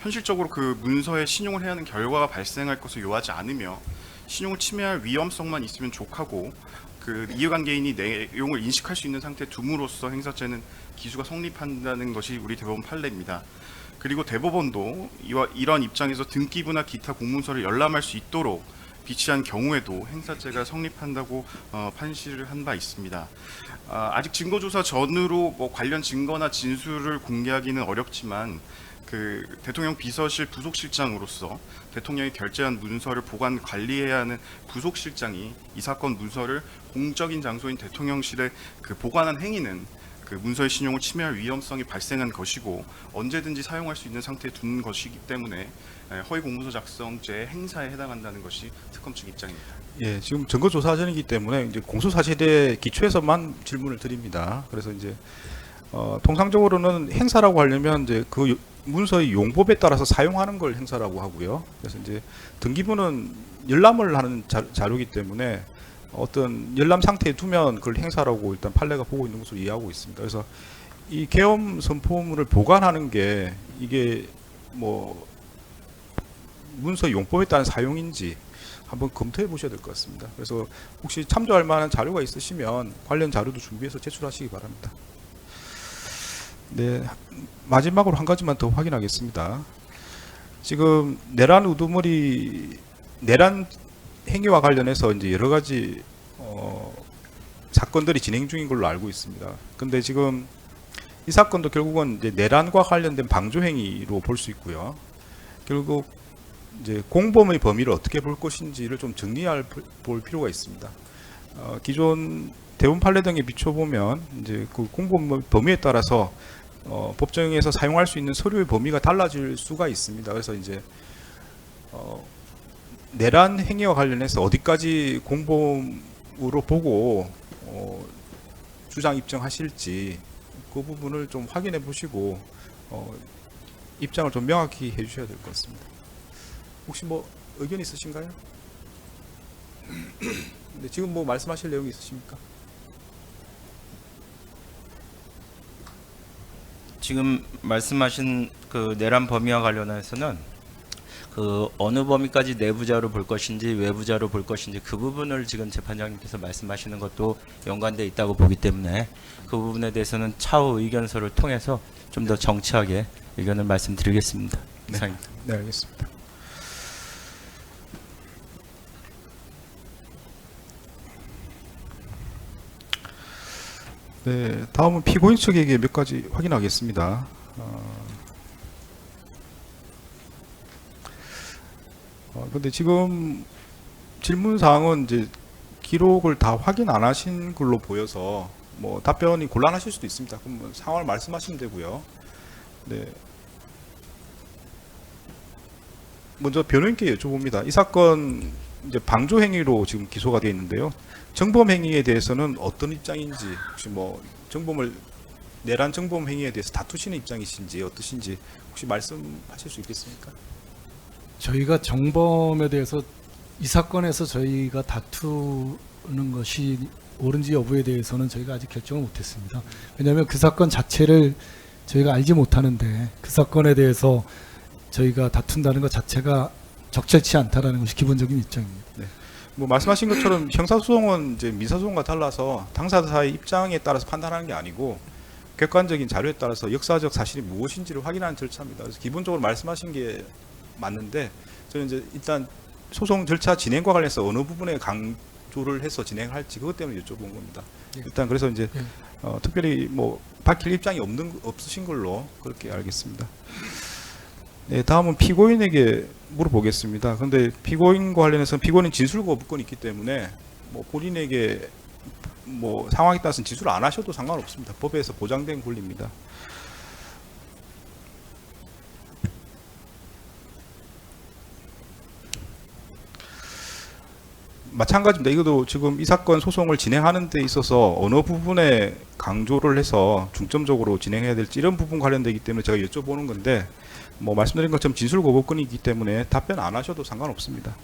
E: 현실적으로 그 문서에 신용을 해야 하는 결과가 발생할 것을 요하지 않으며 신용을 침해할 위험성만 있으면 족하고 그 이해관계인이 내용을 인식할 수 있는 상태에 둠으로써 행사죄는 기수가 성립한다는 것이 우리 대법원 판례입니다. 그리고 대법원도 이런 입장에서 등기부나 기타 공문서를 열람할 수 있도록 비치한 경우에도 행사죄가 성립한다고 판시를 한 바 있습니다. 아직 증거조사 전으로 뭐 관련 증거나 진술을 공개하기는 어렵지만 그 대통령 비서실 부속실장으로서 대통령이 결재한 문서를 보관 관리해야 하는 부속실장이 이 사건 문서를 공적인 장소인 대통령실에 그 보관한 행위는 그 문서의 신용을 침해할 위험성이 발생한 것이고 언제든지 사용할 수 있는 상태에 둔 것이기 때문에 허위 공문서 작성죄의 행사에 해당한다는 것이 특검 측 입장입니다.
A: 예, 지금 증거 조사전이기 때문에 이제 공소 사실에 기초해서만 질문을 드립니다. 그래서 이제 통상적으로는 행사라고 하려면 이제 그 문서의 용법에 따라서 사용하는 걸 행사라고 하고요. 그래서 이제 등기부는 열람을 하는 자료이기 때문에 어떤 열람 상태에 두면 그걸 행사라고 일단 판례가 보고 있는 것으로 이해하고 있습니다. 그래서 이 계엄 선포문을 보관하는 게 이게 뭐 문서 용법에 따른 사용인지 한번 검토해 보셔야 될 것 같습니다. 그래서 혹시 참조할 만한 자료가 있으시면 관련 자료도 준비해서 제출하시기 바랍니다. 네, 마지막으로 한 가지만 더 확인하겠습니다. 지금 내란 우두머리 내란 행위와 관련해서 이제 여러 가지 사건들이 진행 중인 걸로 알고 있습니다. 근데 지금 이 사건도 결국은 이제 내란과 관련된 방조 행위로 볼 수 있고요. 결국 이제 공범의 범위를 어떻게 볼 것인지를 좀 볼 필요가 있습니다. 기존 대운 판례 등에 비춰보면 이제 그 공범의 범위에 따라서 법정에서 사용할 수 있는 서류의 범위가 달라질 수가 있습니다. 그래서 이제 내란 행위와 관련해서 어디까지 공범으로 보고 주장 입증하실지 그 부분을 좀 확인해 보시고 입장을 좀 명확히 해주셔야 될 것 같습니다. 혹시 뭐 의견 있으신가요? 네, 지금 뭐 말씀하실 내용이 있으십니까?
D: 지금 말씀하신 그 내란 범위와 관련해서는 그 어느 범위까지 내부자로 볼 것인지 외부자로 볼 것인지 그 부분을 지금 재판장님께서 말씀하시는 것도 연관되어 있다고 보기 때문에 그 부분에 대해서는 차후 의견서를 통해서 좀 더 정치하게 의견을 말씀드리겠습니다.
A: 네.
D: 이상입니다.
A: 네, 알겠습니다. 네, 다음은 피고인 측에게 몇 가지 확인하겠습니다. 근데 지금 질문 사항은 이제 기록을 다 확인 안 하신 걸로 보여서 뭐 답변이 곤란하실 수도 있습니다. 그럼 뭐 상황을 말씀하시면 되고요. 네. 먼저 변호인께 여쭤봅니다. 이 사건 이제 방조 행위로 지금 기소가 되어 있는데요. 정범 행위에 대해서는 어떤 입장인지, 혹시 뭐 내란 정범 행위에 대해서 다투시는 입장이신지 어떠신지 혹시 말씀하실 수 있겠습니까?
G: 저희가 정범에 대해서 이 사건에서 저희가 다투는 것이 옳은지 여부에 대해서는 저희가 아직 결정을 못했습니다. 왜냐하면 그 사건 자체를 저희가 알지 못하는데 그 사건에 대해서 저희가 다툰다는 것 자체가 적절치 않다라는 것이 기본적인 입장입니다.
A: 네. 뭐 말씀하신 것처럼 형사소송은 이제 민사소송과 달라서 당사자의 입장에 따라서 판단하는 게 아니고 객관적인 자료에 따라서 역사적 사실이 무엇인지를 확인하는 절차입니다. 그래서 기본적으로 말씀하신 게 맞는데 저는 이제 일단 소송 절차 진행과 관련해서 어느 부분에 강조를 해서 진행할지 그것 때문에 여쭤본 겁니다. 일단 그래서 이제 특별히 뭐 밝힐 입장이 없으신 걸로 그렇게 알겠습니다. 네, 다음은 피고인에게 물어보겠습니다. 근데 피고인과 관련해서는 피고인은 진술 거부권이 있기 때문에 뭐 본인에게 뭐 상황에 따라서는 진술을 안 하셔도 상관없습니다. 법에서 보장된 권리입니다. 마찬가지입니다. 이것도 지금 이 사건 소송을 진행하는 데 있어서 어느 부분에 강조를 해서 중점적으로 진행해야 될지 이런 부분 관련되기 때문에 제가 여쭤보는 건데 뭐 말씀드린 것처럼 진술 거부권이 있기 때문에 답변 안 하셔도 상관없습니다.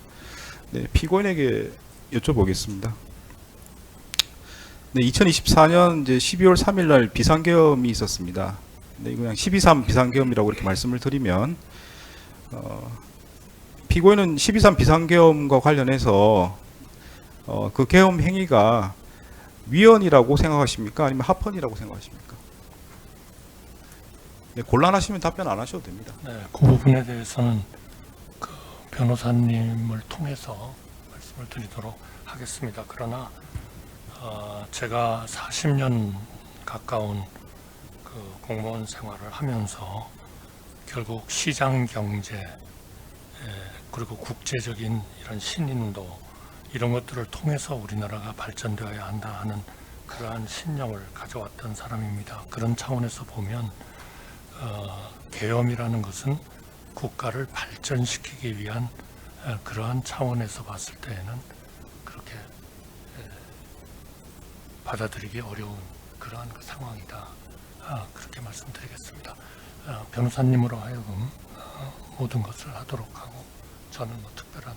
A: 네, 피고인에게 여쭤보겠습니다. 네, 2024년 이제 12월 3일 날 비상계엄이 있었습니다. 네, 이거 그냥 12.3 비상계엄이라고 이렇게 말씀을 드리면 피고인은 12.3 비상계엄과 관련해서 그 계엄 행위가 위헌이라고 생각하십니까? 아니면 합헌이라고 생각하십니까? 네, 곤란하시면 답변 안 하셔도 됩니다.
B: 네, 그 부분에 대해서는 그 변호사님을 통해서 말씀을 드리도록 하겠습니다. 그러나 제가 40년 가까운 그 공무원 생활을 하면서 결국 시장 경제 그리고 국제적인 이런 신인도 이런 것들을 통해서 우리나라가 발전되어야 한다 하는 그러한 신념을 가져왔던 사람입니다. 그런 차원에서 보면 계엄이라는 것은 국가를 발전시키기 위한 그러한 차원에서 봤을 때에는 그렇게 받아들이기 어려운 그러한 그 상황이다. 그렇게 말씀드리겠습니다. 변호사님으로 하여금 모든 것을 하도록 하고 저는 뭐 특별한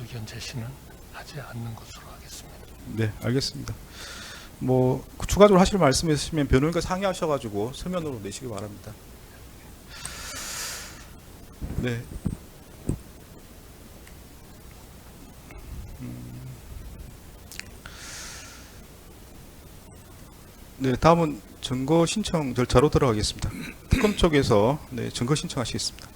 B: 의견 제시는 하지 않는 것으로 하겠습니다.
A: 네, 알겠습니다. 뭐 추가적으로 하실 말씀 있으시면 변호인과 상의하셔가지고 서면으로 내시기 바랍니다. 네. 네, 다음은 증거 신청 절차로 들어가겠습니다. 특검 쪽에서 네, 증거 신청하시겠습니다.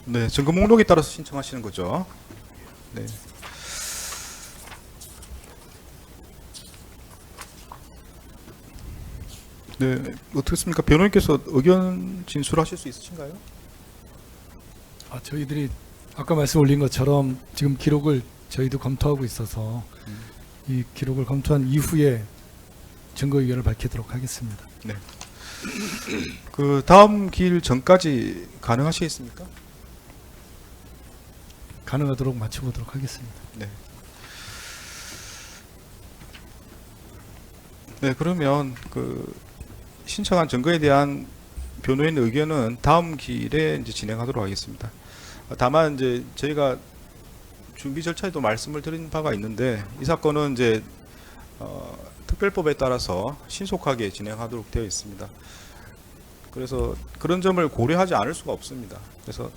A: 네, 증거 목록에 따라서 신청하시는 거죠. 네. 네, 어떻습니까? 변호인께서 의견 진술하실 수 있으신가요?
G: 저희들이 아까 말씀 올린 것처럼 지금 기록을 저희도 검토하고 있어서 이 기록을 검토한 이후에 증거 의견을 밝히도록 하겠습니다.
A: 그 다음 기일 전까지 가능하시겠습니까?
G: 가능하도록 맞춰보도록 하겠습니다.
A: 네, 그러면 그 신청한 증거에 대한 변호인 의견은 다음 기일에 이제 진행하도록 하겠습니다. 다만 이제 저희가 준비 절차에도 말씀을 드린 바가 있는데 이 사건은 이제 특별법에 따라서 신속하게 진행하도록 되어 있습니다. 그래서 그런 점을 고려하지 않을 수가 없습니다. 그래서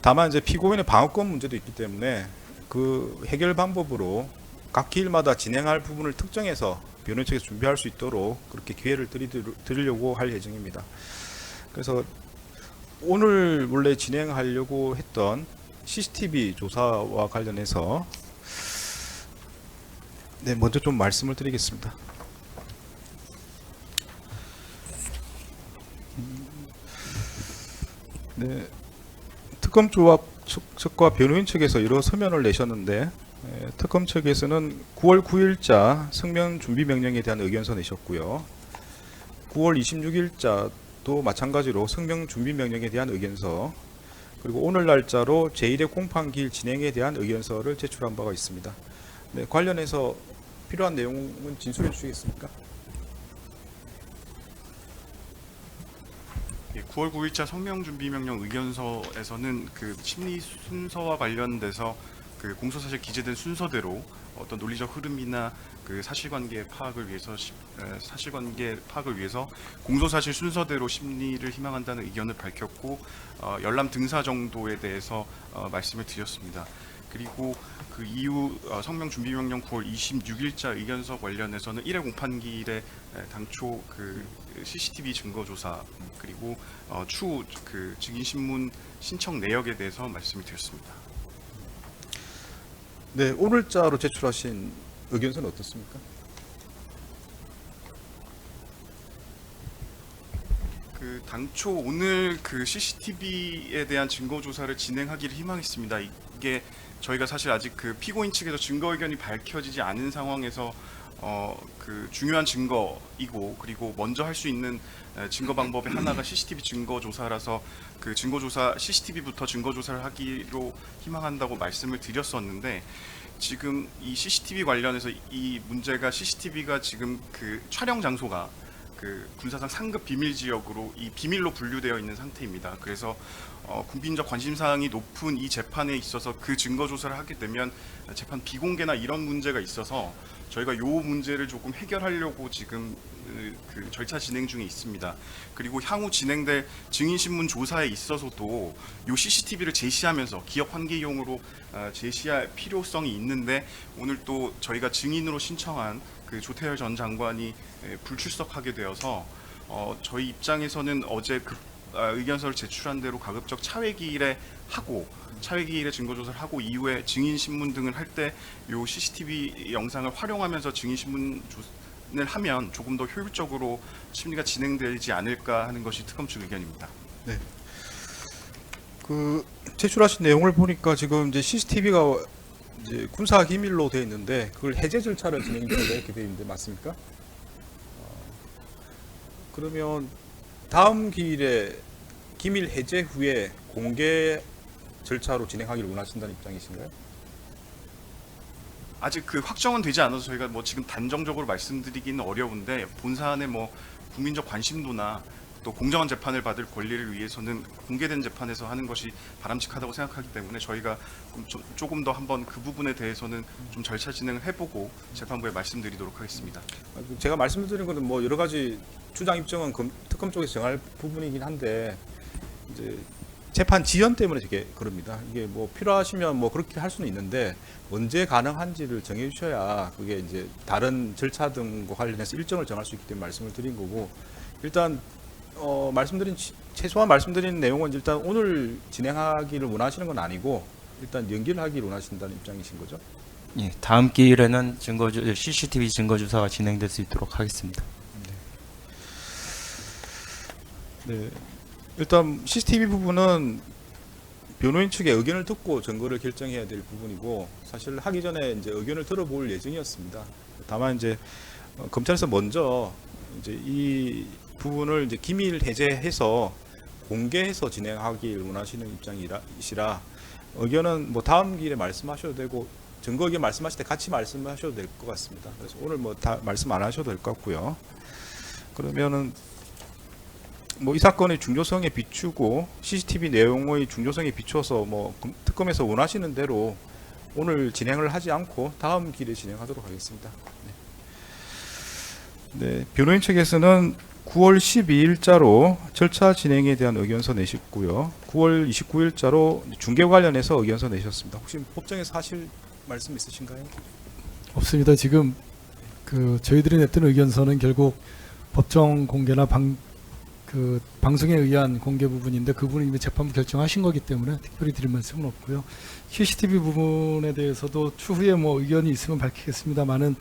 A: 다만 이제 피고인의 방어권 문제도 있기 때문에 그 해결 방법으로 각 기일마다 진행할 부분을 특정해서 변호인 측에서 준비할 수 있도록 그렇게 기회를 드리려고 할 예정입니다. 그래서 오늘 원래 진행하려고 했던 CCTV 조사와 관련해서 먼저 좀 말씀을 드리겠습니다. 특검 측과 변호인 측에서 여러 서면을 내셨는데 특검 측에서는 9월 9일자 성명 준비 명령에 대한 의견서 내셨고요. 9월 26일자도 마찬가지로 성명 준비 명령에 대한 의견서, 그리고 오늘 날짜로 제1회 공판기일 진행에 대한 의견서를 제출한 바가 있습니다. 관련해서 필요한 내용은 진술해 주시겠습니까?
E: 9월 9일자 성명준비명령 의견서에서는 그 심리 순서와 관련돼서 그 공소사실 기재된 순서대로 어떤 논리적 흐름이나 그 사실관계 파악을 위해서 공소사실 순서대로 심리를 희망한다는 의견을 밝혔고 열람 등사 정도에 대해서 말씀을 드렸습니다. 그리고 그 이후 성명준비명령 9월 26일자 의견서 관련해서는 1회 공판기일에 당초 그 CCTV 증거조사 그리고 추후 그 증인신문 신청 내역에 대해서 말씀을 드렸습니다.
A: 네, 오늘자로 제출하신 의견서는 어떻습니까?
E: 그 당초 오늘 그 CCTV에 대한 증거 조사를 진행하기를 희망했습니다. 이게 저희가 사실 아직 그 피고인 측에서 증거 의견이 밝혀지지 않은 상황에서 그 중요한 증거이고, 그리고 먼저 할 수 있는 증거 방법의 하나가 CCTV 증거 조사라서 그 증거 조사 CCTV부터 증거 조사를 하기로 희망한다고 말씀을 드렸었는데, 지금 이 CCTV 관련해서 이 문제가 CCTV가 지금 그 촬영 장소가 그 군사상 상급 비밀 지역으로 이 비밀로 분류되어 있는 상태입니다. 그래서 국민적 관심사항이 높은 이 재판에 있어서 그 증거 조사를 하게 되면 재판 비공개나 이런 문제가 있어서 저희가 요 문제를 조금 해결하려고 지금 그 절차 진행 중에 있습니다. 그리고 향후 진행될 증인신문 조사에 있어서도 요 CCTV를 제시하면서 기업 환기용으로 제시할 필요성이 있는데, 오늘 또 저희가 증인으로 신청한 그 조태열 전 장관이 불출석하게 되어서 저희 입장에서는 어제 의견서를 제출한 대로 가급적 차회기일에 증거조사를 하고 이후에 증인신문 등을 할 때 요 CCTV 영상을 활용하면서 증인신문을 하면 조금 더 효율적으로 심리가 진행되지 않을까 하는 것이 특검 측 의견입니다.
A: 네. 그 제출하신 내용을 보니까 지금 이제 CCTV가 이제 군사 기밀로 되어 있는데 그걸 해제 절차를 진행 중이다 이렇게 되어 있는데 맞습니까? 그러면 다음 기일에 기밀 해제 후에 공개 절차로 진행하기를 원하신다는 입장이신가요?
E: 아직 그 확정은 되지 않아서 저희가 뭐 지금 단정적으로 말씀드리기는 어려운데, 본사안의 뭐 국민적 관심도나 또 공정한 재판을 받을 권리를 위해서는 공개된 재판에서 하는 것이 바람직하다고 생각하기 때문에 저희가 조금 더 한번 그 부분에 대해서는 좀 절차 진행을 해보고 재판부에 말씀드리도록 하겠습니다.
A: 제가 말씀드린 것은 뭐 여러 가지 주장 입장은 특검 쪽에서 정할 부분이긴 한데 이제 재판 지연 때문에 이게 그럽니다. 이게 뭐 필요하시면 뭐 그렇게 할 수는 있는데 언제 가능한지를 정해 주셔야 그게 이제 다른 절차 등과 관련해서 일정을 정할 수 있기 때문에 말씀을 드린 거고, 일단 말씀드린 최소한 말씀드린 내용은 일단 오늘 진행하기를 원하시는 건 아니고 일단 연기를 하기를 원하신다는 입장이신 거죠?
D: 예, 다음 기일에는 CCTV 증거 조사가 진행될 수 있도록 하겠습니다.
A: 네. 일단 CCTV 부분은 변호인 측의 의견을 듣고 증거를 결정해야 될 부분이고 사실 하기 전에 이제 의견을 들어볼 예정이었습니다. 다만 이제 검찰에서 먼저 이제 이 부분을 이제 기밀 해제해서 공개해서 진행하길 원하시는 입장이시라 의견은 뭐 다음 기일에 말씀하셔도 되고 증거 의견 말씀하실 때 같이 말씀하셔도 될 것 같습니다. 그래서 오늘 뭐 다 말씀 안 하셔도 될 것 같고요. 그러면은 뭐 이 사건의 중요성에 비추고 CCTV 내용의 중요성에 비춰서 뭐 특검에서 원하시는 대로 오늘 진행을 하지 않고 다음 기일에 진행하도록 하겠습니다. 네, 변호인 측에서는 9월 12일자로 절차 진행에 대한 의견서 내셨고요. 9월 29일자로 중개 관련해서 의견서 내셨습니다. 혹시 법정에서 하실 말씀 있으신가요?
G: 없습니다. 지금 저희들이 냈던 의견서는 결국 법정 공개나 방송에 의한 공개 부분인데 그 부분은 이미 재판부 결정하신 거기 때문에 특별히 드릴 말씀은 없고요. CCTV 부분에 대해서도 추후에 뭐 의견이 있으면 밝히겠습니다만은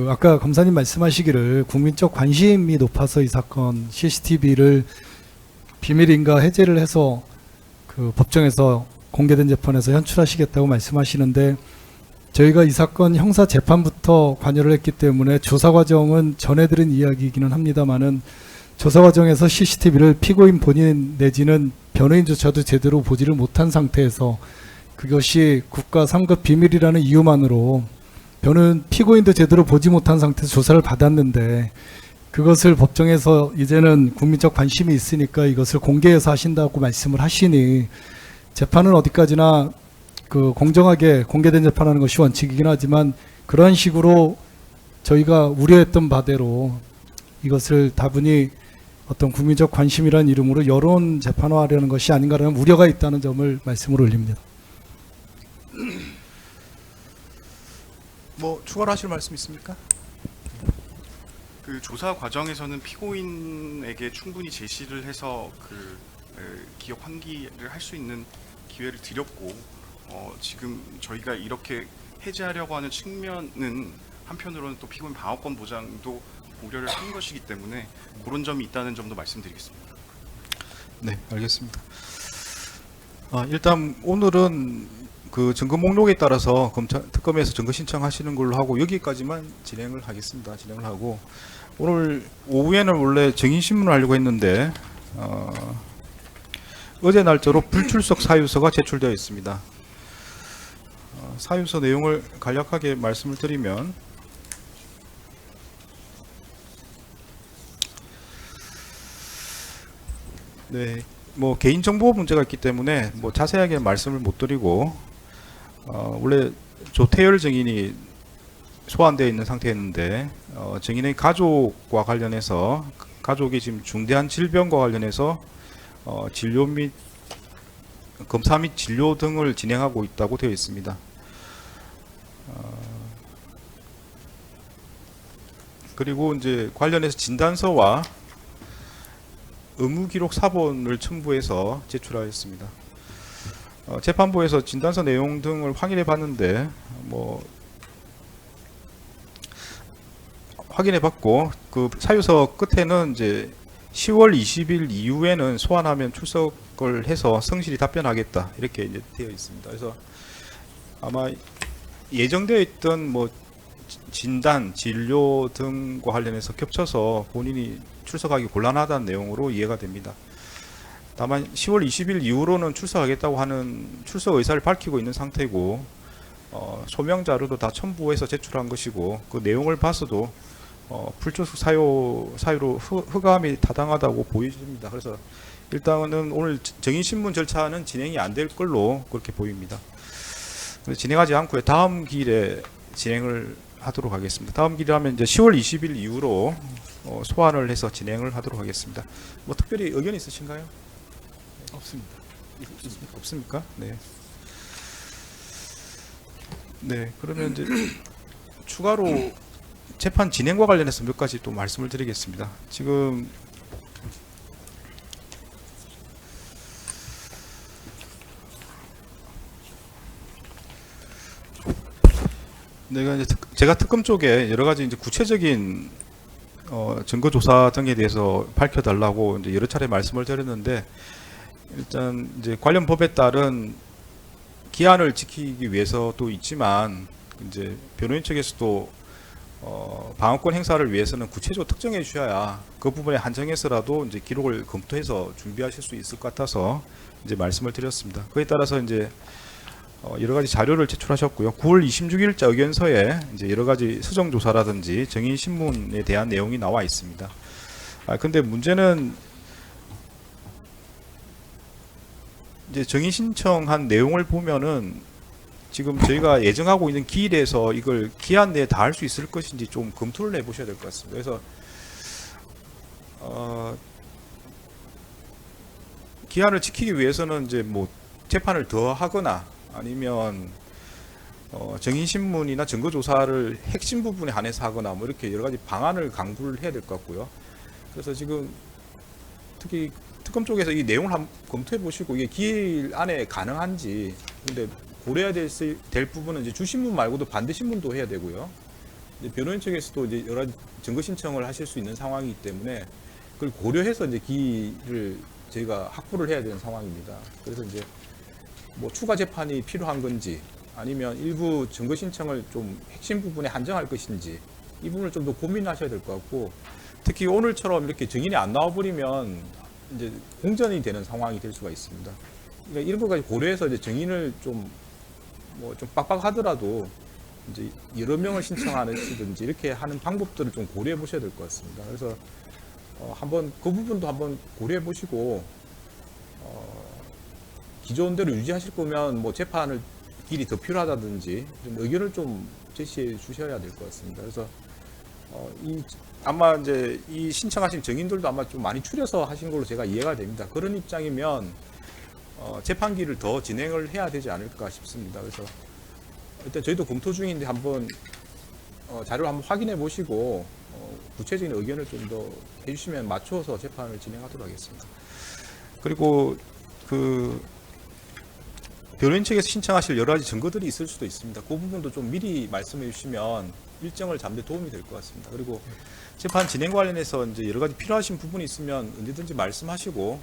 G: 아까 검사님 말씀하시기를 국민적 관심이 높아서 이 사건 CCTV를 비밀인가 해제를 해서 법정에서 공개된 재판에서 현출하시겠다고 말씀하시는데 저희가 이 사건 형사 재판부터 관여를 했기 때문에 조사 과정은 전해드린 이야기이기는 합니다만은 조사 과정에서 CCTV를 피고인 본인 내지는 변호인조차도 제대로 보지를 못한 상태에서 그것이 국가 3급 비밀이라는 이유만으로 피고인도 제대로 보지 못한 상태에서 조사를 받았는데 그것을 법정에서 이제는 국민적 관심이 있으니까 이것을 공개해서 하신다고 말씀을 하시니 재판은 어디까지나 공정하게 공개된 재판하는 것이 원칙이긴 하지만 그러한 식으로 저희가 우려했던 바대로 이것을 다분히 어떤 국민적 관심이라는 이름으로 여론 재판화하려는 것이 아닌가라는 우려가 있다는 점을 말씀을 올립니다.
A: 뭐 추가로 하실 말씀 있습니까?
E: 그 조사 과정에서는 피고인에게 충분히 제시를 해서 기억 환기를 할 수 있는 기회를 드렸고 지금 저희가 이렇게 해제하려고 하는 측면은 한편으로는 또 피고인 방어권 보장도 고려를 한 것이기 때문에 그런 점이 있다는 점도 말씀드리겠습니다.
A: 네, 알겠습니다. 일단 오늘은 증거 목록에 따라서 특검에서 증거 신청하시는 걸로 하고 여기까지만 진행을 하겠습니다. 진행을 하고 오늘 오후에는 원래 증인신문을 하려고 했는데 어제 날짜로 불출석 사유서가 제출되어 있습니다. 사유서 내용을 간략하게 말씀을 드리면 네, 뭐 개인정보 문제가 있기 때문에 뭐 자세하게 말씀을 못 드리고 원래 조태열 증인이 소환되어 있는 상태였는데 증인의 가족과 관련해서 가족이 지금 중대한 질병과 관련해서 진료 및 검사 및 진료 등을 진행하고 있다고 되어 있습니다. 그리고 이제 관련해서 진단서와 의무기록 사본을 첨부해서 제출하였습니다. 재판부에서 진단서 내용 등을 확인해 봤는데 뭐 확인해 봤고 그 사유서 끝에는 이제 10월 20일 이후에는 소환하면 출석을 해서 성실히 답변하겠다 이렇게 이제 되어 있습니다. 그래서 아마 예정되어 있던 뭐 진단, 진료 등과 관련해서 겹쳐서 본인이 출석하기 곤란하다는 내용으로 이해가 됩니다. 다만 10월 20일 이후로는 출석하겠다고 하는 출석 의사를 밝히고 있는 상태고 소명 자료도 다 첨부해서 제출한 것이고 그 내용을 봐서도 불출석 사유로 흑감이 타당하다고 보여집니다. 그래서 일단은 오늘 증인신문 절차는 진행이 안 될 걸로 그렇게 보입니다. 그래서 진행하지 않고 다음 기일에 진행을 하도록 하겠습니다. 다음 기일에 하면 이제 10월 20일 이후로 소환을 해서 진행을 하도록 하겠습니다. 뭐 특별히 의견 있으신가요?
G: 없습니다.
A: 없습니까? 네. 네, 그러면 이제 추가로 재판 진행과 관련해서 몇 가지 또 말씀을 드리겠습니다. 지금 내가 이제 제가 특검 쪽에 여러 가지 이제 구체적인 증거 조사 등에 대해서 밝혀달라고 이제 여러 차례 말씀을 드렸는데, 일단 이제 관련 법에 따른 기한을 지키기 위해서도 있지만, 이제 변호인 측에서도 방어권 행사를 위해서는 구체적으로 특정해 주셔야 그 부분에 한정해서라도 이제 기록을 검토해서 준비하실 수 있을 것 같아서 이제 말씀을 드렸습니다. 그에 따라서 이제 여러 가지 자료를 제출하셨고요. 9월 26일자 의견서에 이제 여러 가지 수정 조사라든지 정인 신문에 대한 내용이 나와 있습니다. 근데 문제는 이제 정인 신청한 내용을 보면은 지금 저희가 예정하고 있는 기일에서 이걸 기한 내에 다 할 수 있을 것인지 좀 검토를 해보셔야 될 것 같습니다. 그래서 기한을 지키기 위해서는 이제 뭐 재판을 더 하거나 아니면 정인 신문이나 증거 조사를 핵심 부분에 한해서 하거나 뭐 이렇게 여러 가지 방안을 강구를 해야 될 것 같고요. 그래서 지금 특히 특검 쪽에서 이 내용을 한번 검토해 보시고 이게 기일 안에 가능한지, 근데 고려해야 될 부분은 이제 주신문 말고도 반대 신문도 해야 되고요. 이제 변호인 측에서도 이제 여러 가지 증거 신청을 하실 수 있는 상황이기 때문에 그걸 고려해서 이제 기일을 저희가 확보를 해야 되는 상황입니다. 그래서 이제 뭐 추가 재판이 필요한 건지 아니면 일부 증거 신청을 좀 핵심 부분에 한정할 것인지 이 부분을 좀 더 고민하셔야 될 것 같고, 특히 오늘처럼 이렇게 증인이 안 나와버리면 이제 공전이 되는 상황이 될 수가 있습니다. 그러니까 이런 것까지 고려해서 이제 증인을 좀 빡빡하더라도 이제 여러 명을 신청하시든지 이렇게 하는 방법들을 좀 고려해 보셔야 될 것 같습니다. 그래서 한번 그 부분도 한번 고려해 보시고 기존대로 유지하실 거면 뭐 재판을 길이 더 필요하다든지 좀 의견을 좀 제시해 주셔야 될 것 같습니다. 그래서 아마 이제 이 신청하신 증인들도 아마 좀 많이 추려서 하신 걸로 제가 이해가 됩니다. 그런 입장이면 재판기를 더 진행을 해야 되지 않을까 싶습니다. 그래서 일단 저희도 검토 중인데 한번 자료를 한번 확인해 보시고 구체적인 의견을 좀 더 해주시면 맞춰서 재판을 진행하도록 하겠습니다. 그리고 그 변호인 측에서 신청하실 여러 가지 증거들이 있을 수도 있습니다. 그 부분도 좀 미리 말씀해 주시면 일정을 잡는 데 도움이 될 것 같습니다. 그리고 재판 진행 관련해서 이제 여러 가지 필요하신 부분이 있으면 언제든지 말씀하시고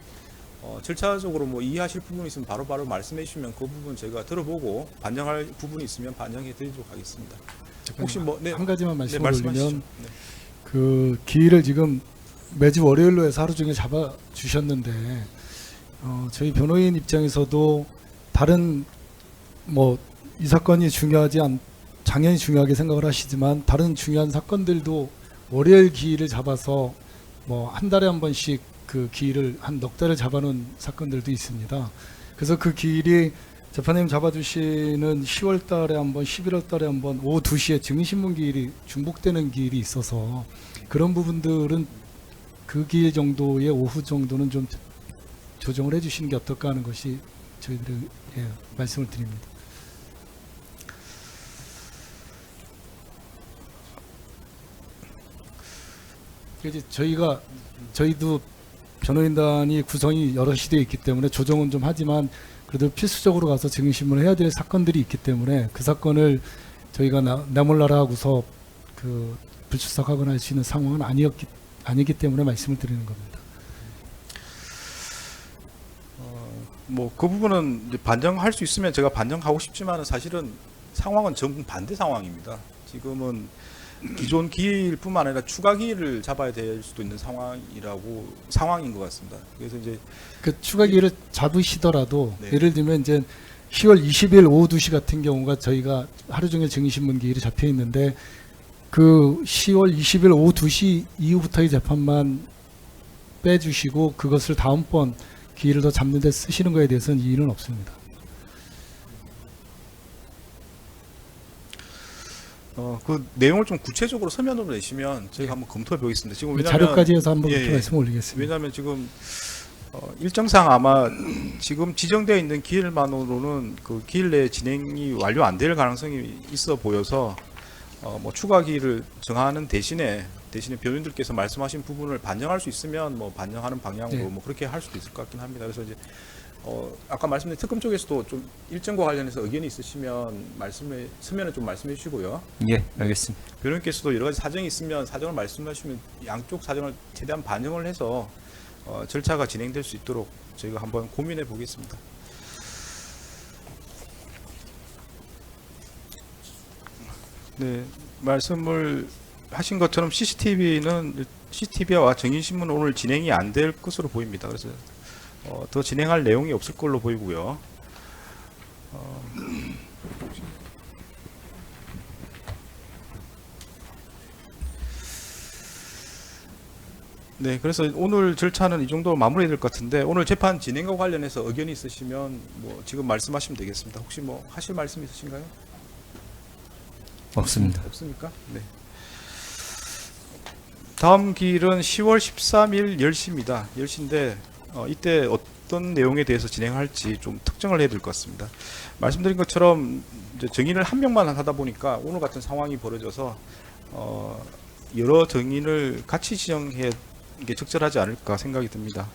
A: 절차적으로 뭐 이해하실 부분이 있으면 바로바로 말씀해 주시면 그 부분 저희가 들어보고 반영할 부분이 있으면 반영해 드리도록 하겠습니다. 혹시 뭐
G: 한 가지만 말씀을
A: 말씀하시죠.
G: 올리면 그 기일을 지금 매주 월요일로 해서 하루 종일 잡아 주셨는데 저희 변호인 입장에서도 다른 뭐 이 사건이 당연히 중요하게 생각을 하시지만 다른 중요한 사건들도 월요일 기일을 잡아서 뭐 한 달에 한 번씩 그 기일을 한 넉 달을 잡아놓은 사건들도 있습니다. 그래서 그 기일이 재판장님 잡아주시는 10월 달에 한 번, 11월 달에 한 번 오후 2시에 증인신문 기일이 중복되는 기일이 있어서 그런 부분들은 그 기일 정도의 오후 정도는 좀 조정을 해주시는 게 어떨까 하는 것이 저희들의 말씀을 드립니다. 이제 저희도 변호인단이 구성이 여럿이 되어 있기 때문에 조정은 좀 하지만 그래도 필수적으로 가서 증인신문을 해야 될 사건들이 있기 때문에 그 사건을 저희가 나몰라라 하고서 그 불출석하거나 할 수 있는 상황은 아니기 때문에 말씀을 드리는 겁니다.
A: 뭐 그 부분은 이제 반영할 수 있으면 제가 반영하고 싶지만 사실은 상황은 전부 반대 상황입니다. 지금은 기존 기일뿐만 아니라 추가 기일을 잡아야 될 수도 있는 상황인 것 같습니다. 그래서 이제
G: 그 추가 기일을 잡으시더라도
A: 네.
G: 예를 들면 이제 10월 20일 오후 2시 같은 경우가 저희가 하루 종일 증인신문 기일이 잡혀 있는데 그 10월 20일 오후 2시 이후부터의 재판만 빼주시고 그것을 다음번 기일을 더 잡는 데 쓰시는 거에 대해서는 이의는 없습니다.
A: 그 내용을 좀 구체적으로 서면으로 내시면 저희가 한번 검토해 보겠습니다. 지금 왜냐면
G: 자료까지 해서 한번
A: 예,
G: 말씀 올리겠습니다.
A: 왜냐하면 지금 일정상 아마 지금 지정되어 있는 기일만으로는 그 기일 내 진행이 완료 안 될 가능성이 있어 보여서 뭐 추가 기일을 정하는 대신에 변호인들께서 말씀하신 부분을 반영할 수 있으면 뭐 반영하는 방향으로
G: 네.
A: 뭐 그렇게 할 수도 있을 것 같긴 합니다. 그래서 이제 아까 말씀드린 특검 쪽에서도 좀 일정과 관련해서 의견이 있으시면 서면에 좀 말씀해 주시고요.
D: 예, 알겠습니다.
A: 변호인께서도 여러 가지 사정이 있으면 사정을 말씀하시면 양쪽 사정을 최대한 반영을 해서 절차가 진행될 수 있도록 저희가 한번 고민해 보겠습니다. 네, 말씀을 하신 것처럼 CCTV와 정인신문은 오늘 진행이 안 될 것으로 보입니다. 그래서 더 진행할 내용이 없을 걸로 보이고요. 네, 그래서 오늘 절차는 이 정도로 마무리될 것 같은데 오늘 재판 진행과 관련해서 의견이 있으시면 뭐 지금 말씀하시면 되겠습니다. 혹시 뭐 하실 말씀 있으신가요?
D: 없습니다.
A: 없습니까? 네. 다음 기일은 10월 13일 10시입니다. 10시인데 이때 어떤 내용에 대해서 진행할지 좀 특정을 해야 될 것 같습니다. 말씀드린 것처럼 이제 증인을 한 명만 하다 보니까 오늘 같은 상황이 벌어져서 여러 증인을 같이 지정해 게 적절하지 않을까 생각이 듭니다.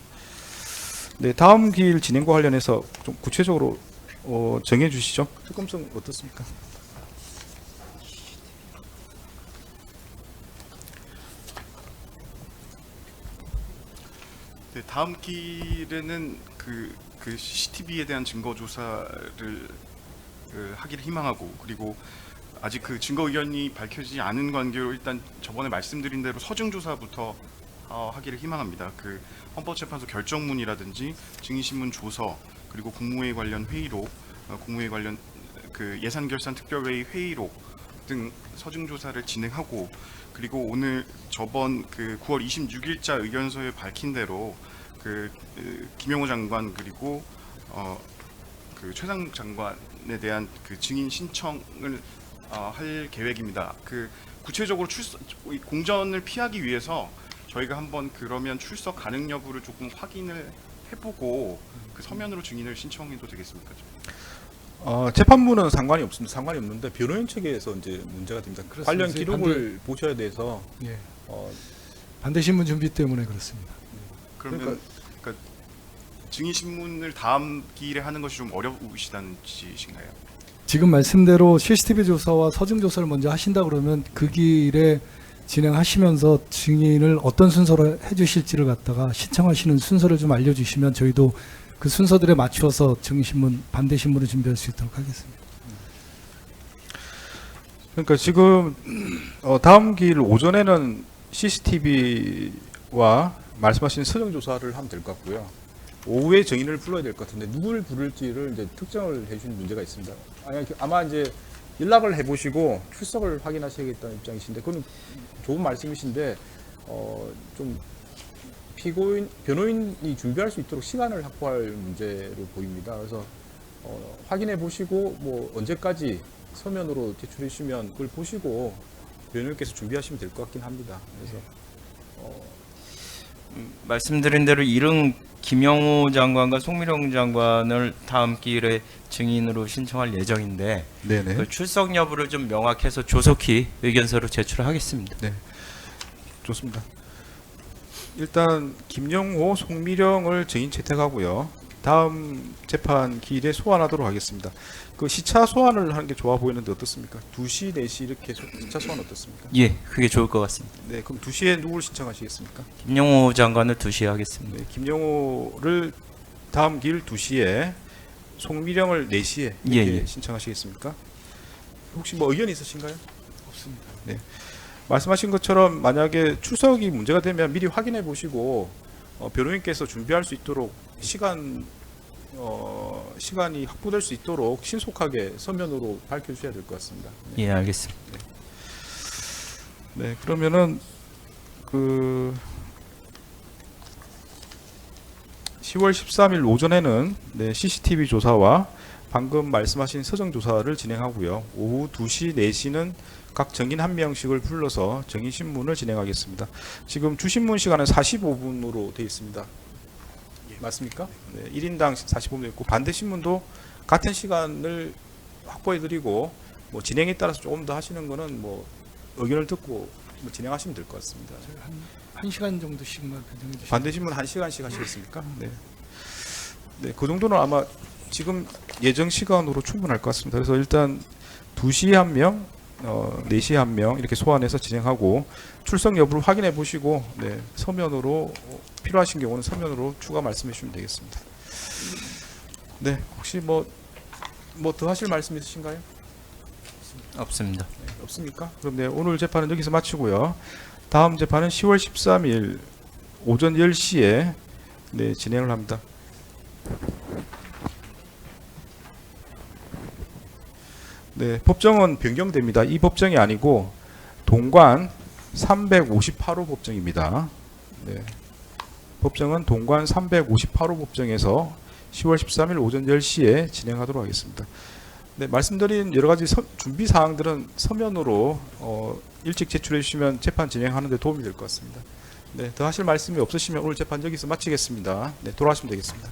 A: 네, 다음 기일 진행과 관련해서 좀 구체적으로 정해 주시죠. 특검성 어떻습니까?
E: 네, 다음 기일에는 그 CCTV에 대한 증거 조사를 하기를 희망하고, 그리고 아직 그 증거 의견이 밝혀지지 않은 관계로 일단 저번에 말씀드린 대로 서증 조사부터 하기를 희망합니다. 그 헌법재판소 결정문이라든지 증인신문 조서, 그리고 국무회의 관련 회의록, 국무회의 관련 그 예산결산특별회의 회의록 등 서증 조사를 진행하고, 그리고 오늘 저번 그 9월 26일자 의견서에 밝힌 대로 김영호 장관 그리고 그 최상 장관에 대한 그 증인 신청을 할 계획입니다. 그 구체적으로 공전을 피하기 위해서 저희가 한번 그러면 출석 가능 여부를 조금 확인을 해보고 그 서면으로 증인을 신청해도 되겠습니까?
A: 재판부는 상관이 없습니다. 상관이 없는데 변호인 측에서 이제 문제가 됩니다.
G: 그렇습니다.
A: 관련 기록을 보셔야 돼서
G: 예. 반대 신문 준비 때문에 그렇습니다.
E: 그러면 그러니까 증인 신문을 다음 기일에 하는 것이 좀 어려우시다는 뜻이신가요?
G: 지금 말씀대로 CCTV 조사와 서증 조사를 먼저 하신다 그러면 그 길에 진행하시면서 증인을 어떤 순서로 해주실지를 갖다가 신청하시는 순서를 좀 알려주시면 저희도 그 순서들에 맞추어서 증인신문, 반대 신문을 준비할 수 있도록 하겠습니다.
A: 그러니까 지금 다음 기일 오전에는 CCTV와 말씀하신 서정 조사를 하면 될 것 같고요. 오후에 증인을 불러야 될 것 같은데 누구를 부를지를 이제 특정을 해주는 문제가 있습니다. 아마 이제 연락을 해보시고 출석을 확인하셔야겠다는 입장이신데 그건 좋은 말씀이신데 좀 변호인이 준비할 수 있도록 시간을 확보할 문제로 보입니다. 그래서 확인해 보시고 뭐 언제까지 서면으로 제출해 주시면 그걸 보시고 변호인께서 준비하시면 될 것 같긴 합니다. 그래서
D: 말씀드린 대로 이른 김영호 장관과 송미령 장관을 다음 기일에 증인으로 신청할 예정인데
A: 네네.
D: 그 출석 여부를 좀 명확해서 조속히 의견서로 제출하겠습니다.
A: 네, 좋습니다. 일단 김영호, 송미령을 증인 채택하고요. 다음 재판 기일에 소환하도록 하겠습니다. 그 시차 소환을 하는 게 좋아 보이는데 어떻습니까? 2시, 4시 이렇게 시차 소환 어떻습니까?
D: 예, 그게 좋을 것 같습니다.
A: 네, 그럼 2시에 누구를 신청하시겠습니까?
D: 김영호 장관을 2시에 하겠습니다.
A: 네, 김영호를 다음 기일 2시에, 송미령을 4시에 이렇게
D: 예, 예.
A: 신청하시겠습니까? 혹시 뭐 의견 있으신가요? 없습니다. 네. 말씀하신 것처럼 만약에 출석이 문제가 되면 미리 확인해 보시고 변호인께서 준비할 수 있도록 시간이 확보될 수 있도록 신속하게 서면으로 밝혀주셔야 될 것 같습니다. 네.
D: 예, 알겠습니다.
A: 네, 그러면은 그 10월 13일 오전에는 CCTV 조사와 방금 말씀하신 서정 조사를 진행하고요. 오후 2시, 4시는 각 증인 한 명씩을 불러서 증인 신문을 진행하겠습니다. 지금 주신문 시간은 45분으로 되어 있습니다. 맞습니까? 네, 1인당 45분 있고 반대 신문도 같은 시간을 확보해드리고 뭐 진행에 따라서 조금 더 하시는 거는 뭐 의견을 듣고 뭐 진행하시면 될 것 같습니다.
G: 한 시간 정도씩만 변경해 주시면
A: 반대 신문 1시간씩 하시겠습니까? 네. 네, 그 정도는 아마 지금 예정 시간으로 충분할 것 같습니다. 그래서 일단 2시에 한 명, 4시에 한 명 이렇게 소환해서 진행하고 출석 여부를 확인해 보시고 네, 서면으로 필요하신 경우는 서면으로 추가 말씀해 주시면 되겠습니다. 네, 혹시 뭐 더 하실 말씀 있으신가요?
D: 없습니다.
A: 네, 없습니까? 그럼 네, 오늘 재판은 여기서 마치고요. 다음 재판은 10월 13일 오전 10시에 네, 진행을 합니다. 네, 법정은 변경됩니다. 이 법정이 아니고 동관 358호 법정입니다. 네, 법정은 동관 358호 법정에서 10월 13일 오전 10시에 진행하도록 하겠습니다. 네, 말씀드린 여러 가지 준비 사항들은 서면으로 일찍 제출해 주시면 재판 진행하는 데 도움이 될 것 같습니다. 네, 더 하실 말씀이 없으시면 오늘 재판 여기서 마치겠습니다. 네, 돌아가시면 되겠습니다.